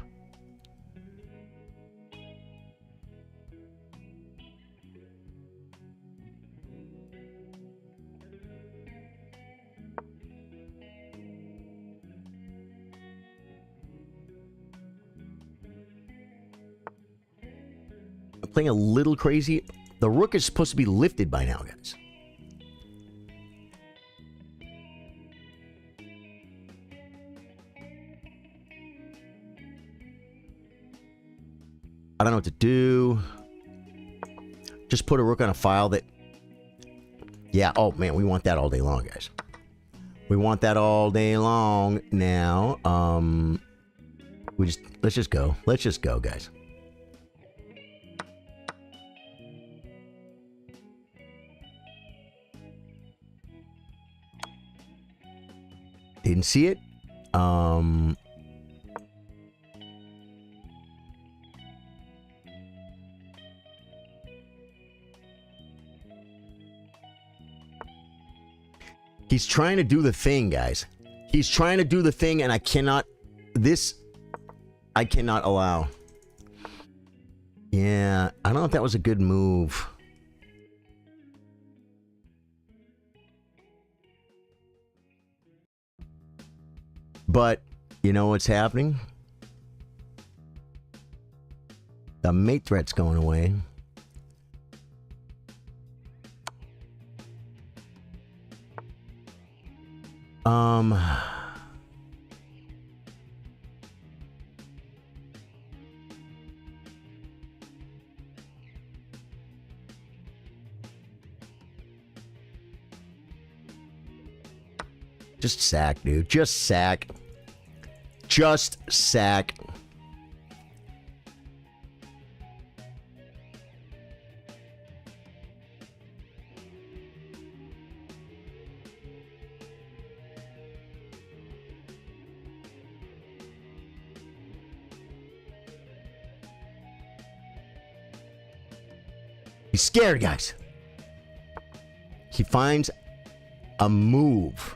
Playing a little crazy. The rook is supposed to be lifted by now, guys. I don't know what to do. Just put a rook on a file that... Yeah, oh man, we want that all day long, guys. We want that all day long now. Let's just go. Let's just go, guys. Didn't see it. He's trying to do the thing, guys. He's trying to do the thing, and I cannot... I cannot allow. Yeah, I don't know if that was a good move. But, you know what's happening? The mate threat's going away. Just sack, dude. Just sack. Just sack. He's scared, guys. He finds a move.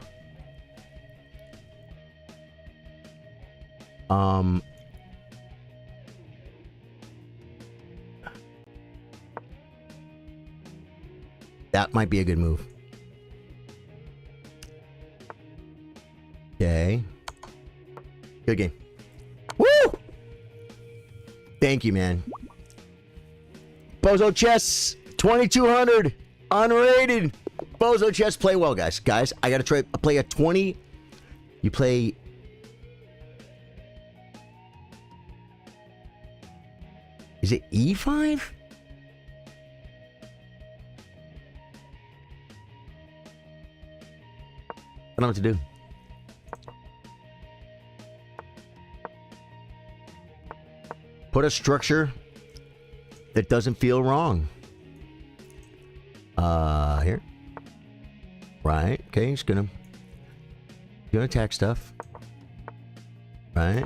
That might be a good move. Okay. Good game. Woo! Thank you, man. Bozo Chess, 2200, unrated. Bozo Chess, play well, guys. Guys, I gotta try play a 20. You play. Is it E5? I don't know what to do. Put a structure that doesn't feel wrong. Here. Right. Okay, he's gonna attack stuff. Right.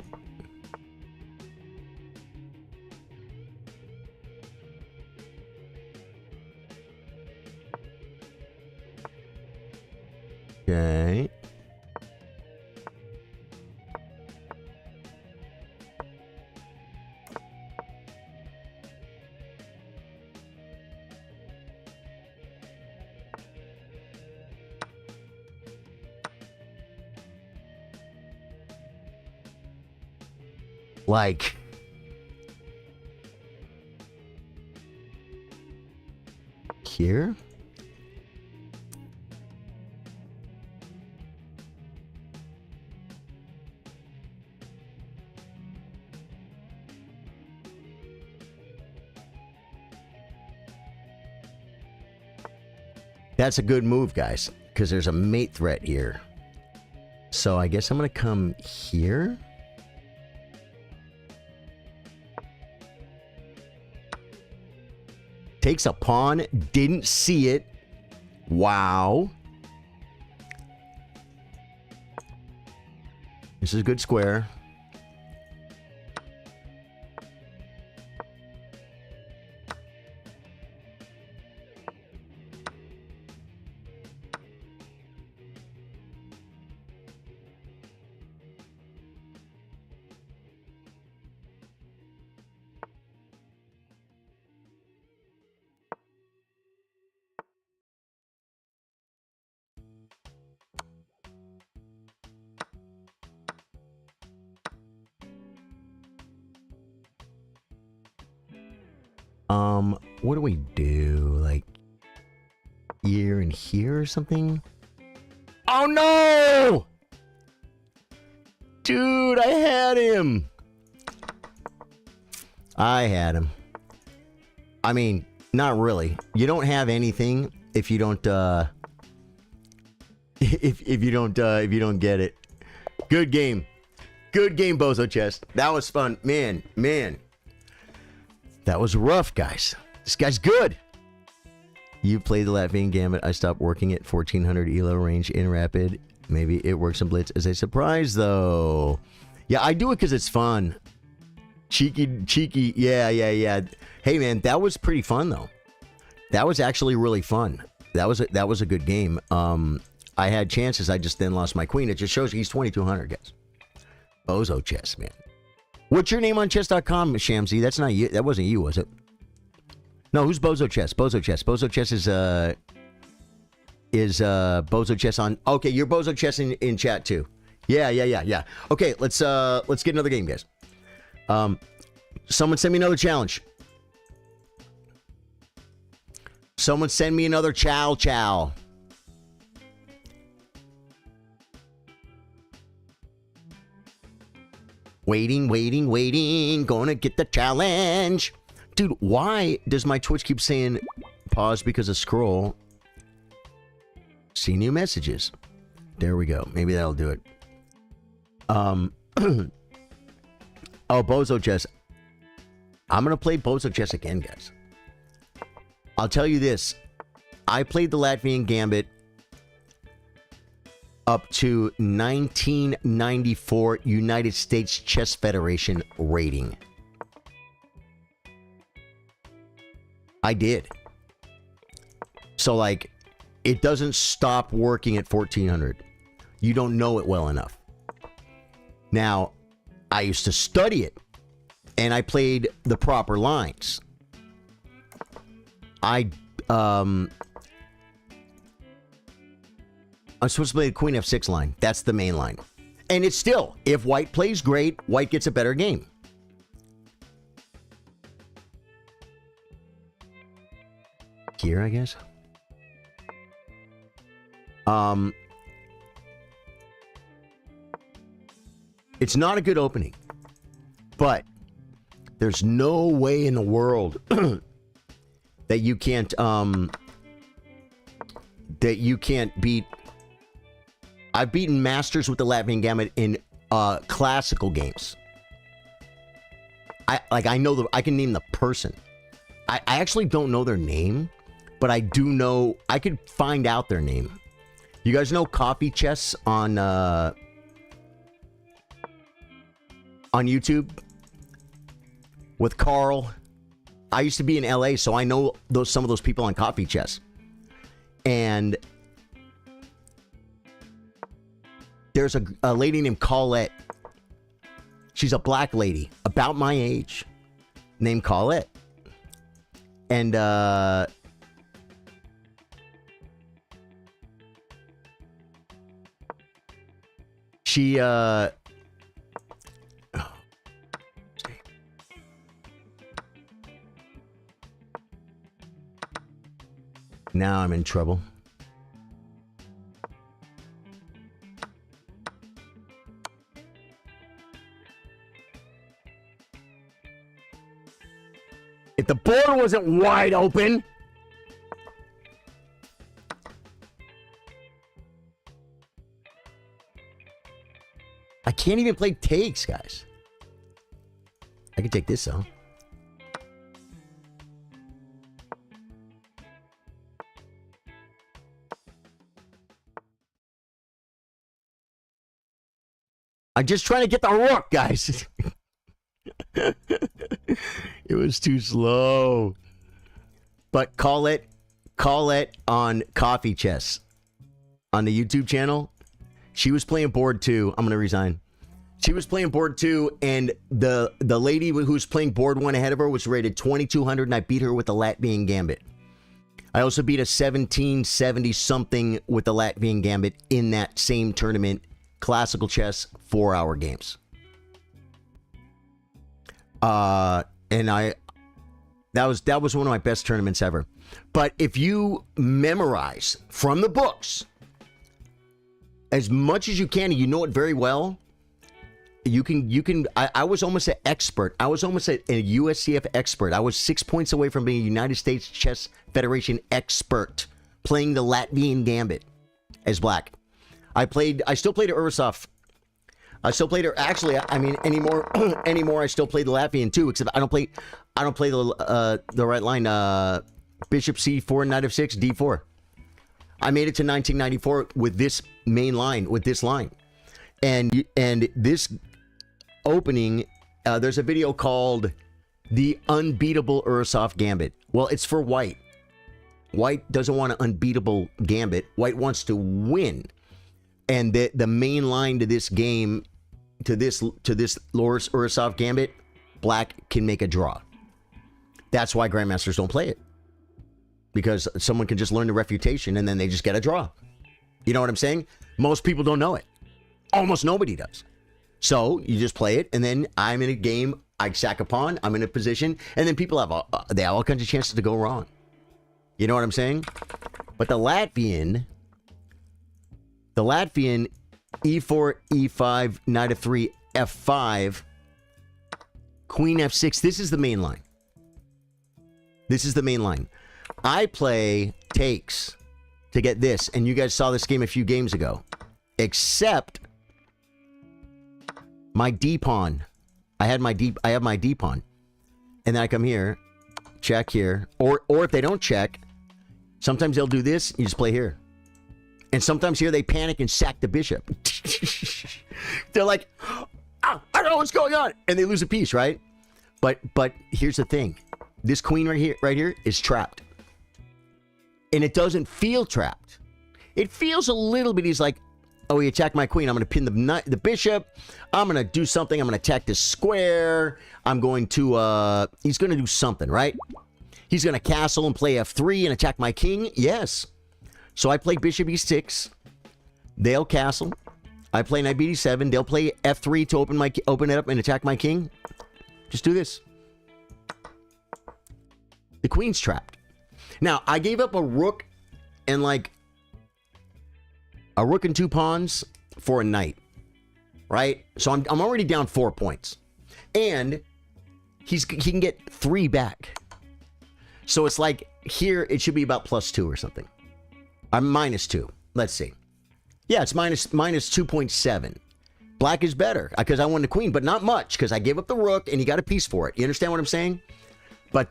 Okay. Like, here? That's a good move, guys, because there's a mate threat here. So I guess I'm going to come here. Takes a pawn. Didn't see it. Wow. This is a good square. What do we do? Like here and here or something? Oh no! Dude, I had him. I had him. I mean, not really. You don't have anything if you don't if you don't get it. Good game. Good game, Bozo Chest. That was fun. Man. That was rough, guys. This guy's good. You played the Latvian Gambit. I stopped working at 1400 ELO range in Rapid. Maybe it works in Blitz as a surprise, though. Yeah, I do it because it's fun. Cheeky. Yeah. Hey, man, that was pretty fun, though. That was actually really fun. That was a good game. I had chances. I just then lost my queen. It just shows you he's 2200, guys. Bozo Chess, man. What's your name on chess.com, Shamsi? That's not you. That wasn't you, was it? No, who's Bozo Chess? Bozo Chess. Bozo Chess is Bozo Chess on. Okay, you're Bozo Chess in chat too. Yeah. Okay, let's get another game, guys. Someone send me another challenge. Someone send me another chow. Waiting. Gonna get the challenge. Dude, why does my Twitch keep saying pause because of scroll? See new messages. There we go. Maybe that'll do it. Oh, Bozo Chess. I'm gonna play Bozo Chess again, guys. I'll tell you this. I played the Latvian Gambit up to 1994 United States Chess Federation rating. I did. So, like, it doesn't stop working at 1400. You don't know it well enough. Now, I used to study it, and I played the proper lines. I'm supposed to play the Queen F6 line. That's the main line. And it's still, if white plays great, white gets a better game. Here, I guess. It's not a good opening. But there's no way in the world that you can't beat. I've beaten masters with the Latvian Gambit in classical games. I know I can name the person. I actually don't know their name, but I do know I could find out their name. You guys know Coffee Chess on YouTube with Carl. I used to be in LA, so I know some of those people on Coffee Chess. And there's a lady named Colette. She's a black lady, about my age, named Colette. And she now I'm in trouble. If the board wasn't wide open. I can't even play takes, guys. I can take this though. I'm just trying to get the rook, guys. It was too slow. But call it on Coffee Chess on the YouTube channel. She was playing board 2. I'm gonna resign. She was playing board 2, and the lady who was playing board 1 ahead of her was rated 2200, and I beat her with the Latvian Gambit. I also beat a 1770 something with the Latvian Gambit in that same tournament. Classical chess, 4-hour games. And that was one of my best tournaments ever. But if you memorize from the books as much as you can, and you know it very well, you can. I was almost an expert. I was almost a USCF expert. I was 6 points away from being a United States Chess Federation expert, playing the Latvian Gambit as black. I still played Ursov. I still played her. Actually, I mean, anymore. I still play the Latvian too. Except I don't play the right line. Bishop C4, Knight of 6, D4. I made it to 1994 with this main line, with this line, and this opening. There's a video called "The Unbeatable Ursov Gambit." Well, it's for white. White doesn't want an unbeatable gambit. White wants to win. And the main line to this game, to this Loris Ursov Gambit, black can make a draw. That's why grandmasters don't play it, because someone can just learn the refutation and then they just get a draw. You know what I'm saying? Most people don't know it. Almost nobody does. So you just play it, and then I'm in a game. I sack a pawn. I'm in a position, and then people have all kinds of chances to go wrong. You know what I'm saying? But the Latvian, E4, E5, Knight of 3, F5, Queen F6. This is the main line. This is the main line. I play takes to get this, and you guys saw this game a few games ago. Except my D pawn. I have my D pawn, and then I come here, check here, or if they don't check, sometimes they'll do this. You just play here. And sometimes here they panic and sack the bishop. They're like, oh, I don't know what's going on. And they lose a piece, right? But here's the thing. This queen right here is trapped. And it doesn't feel trapped. It feels a little bit, he's like, oh, he attacked my queen. I'm going to pin the bishop. I'm going to do something. I'm going to attack this square. I'm going to, he's going to do something, right? He's going to castle and play F3 and attack my king. Yes. So I play bishop E6. They'll castle. I play knight B7. They'll play F3 to open it up and attack my king. Just do this. The queen's trapped. Now, I gave up a rook and a rook and 2 pawns for a knight. Right? So I'm already down 4 points. And he can get 3 back. So it's like here it should be about +2 or something. I'm -2. Let's see. Yeah, it's minus 2.7. Black is better because I won the queen, but not much because I gave up the rook and he got a piece for it. You understand what I'm saying? But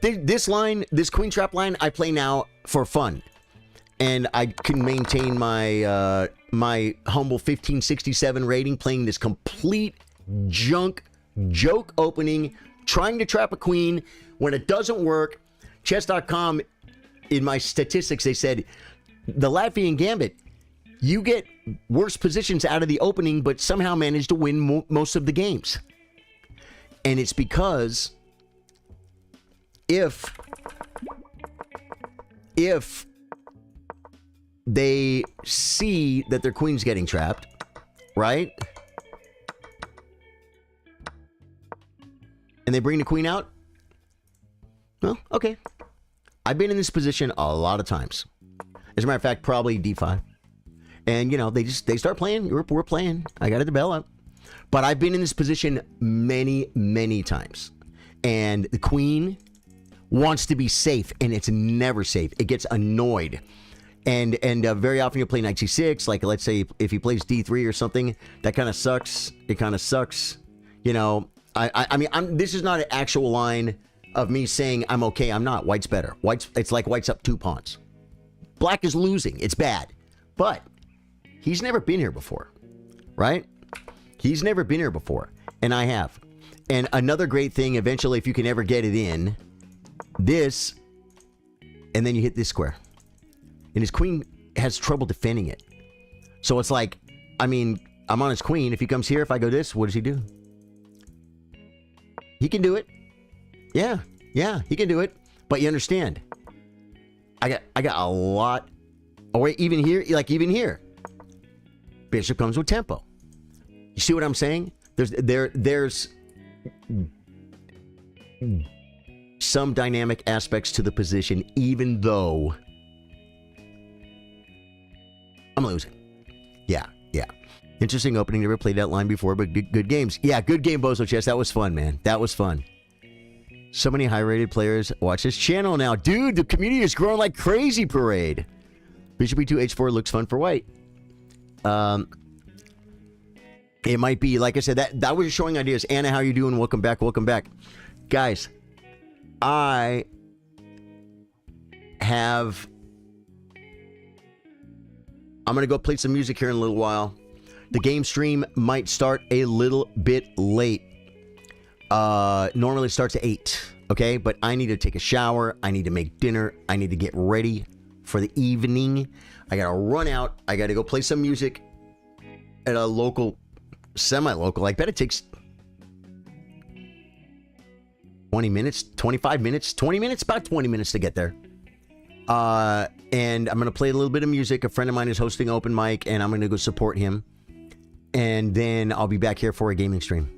this line, this queen trap line, I play now for fun, and I can maintain my my humble 1567 rating playing this complete joke opening, trying to trap a queen when it doesn't work. Chess.com. In my statistics, they said the Latvian Gambit, you get worse positions out of the opening, but somehow manage to win most of the games. And it's because if they see that their queen's getting trapped, right? And they bring the queen out, well, okay. I've been in this position a lot of times. As a matter of fact, probably D5. And, you know, they start playing. We're playing. I got to develop. But I've been in this position many, many times. And the queen wants to be safe, and it's never safe. It gets annoyed. And very often you'll play knight c6. Like, let's say if he plays d3 or something, that kind of sucks. It kind of sucks. You know, I mean, this is not an actual line of me saying I'm okay. I'm not. White's better. It's like white's up 2 pawns. Black is losing. It's bad. But he's never been here before, right? He's never been here before, and I have. And another great thing, eventually, if you can ever get it in, this, and then you hit this square. And his queen has trouble defending it. So it's like, I mean, I'm on his queen. If he comes here, if I go this, what does he do? He can do it. Yeah, he can do it. But you understand, I got a lot. Oh wait, even here, bishop comes with tempo. You see what I'm saying? There's some dynamic aspects to the position, even though I'm losing. Yeah. Interesting opening. Never played that line before, but good games. Yeah, good game, Bozo Chess. That was fun, man. That was fun. So many high-rated players watch this channel now. Dude, the community is growing like crazy, Parade. Bishop e2, h4 looks fun for white. It might be, like I said, that was showing ideas. Anna, how you doing? Welcome back. Guys, I'm going to go play some music here in a little while. The game stream might start a little bit late. Normally it starts at 8, okay? But I need to take a shower. I need to make dinner. I need to get ready for the evening. I got to run out. I got to go play some music at a local, semi-local. I bet it takes 20 minutes, 25 minutes, 20 minutes, about 20 minutes to get there. And I'm going to play a little bit of music. A friend of mine is hosting open mic, and I'm going to go support him. And then I'll be back here for a gaming stream.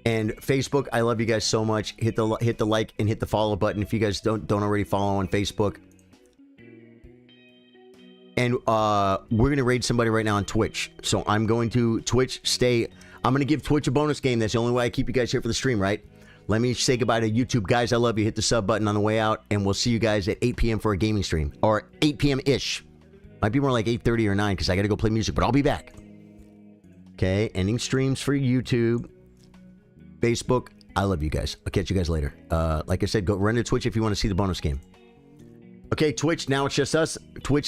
And Facebook, I love you guys so much. Hit the like and hit the follow button if you guys don't already follow on Facebook. And we're going to raid somebody right now on Twitch. So I'm going to Twitch I'm going to give Twitch a bonus game. That's the only way I keep you guys here for the stream, right? Let me say goodbye to YouTube. Guys, I love you. Hit the sub button on the way out, and we'll see you guys at 8 p.m. for a gaming stream. Or 8 p.m.-ish. Might be more like 8:30 or 9 because I got to go play music, but I'll be back. Okay, ending streams for YouTube. Facebook, I love you guys. I'll catch you guys later. Like I said, go run to Twitch if you want to see the bonus game. Okay, Twitch, now it's just us. Twitch.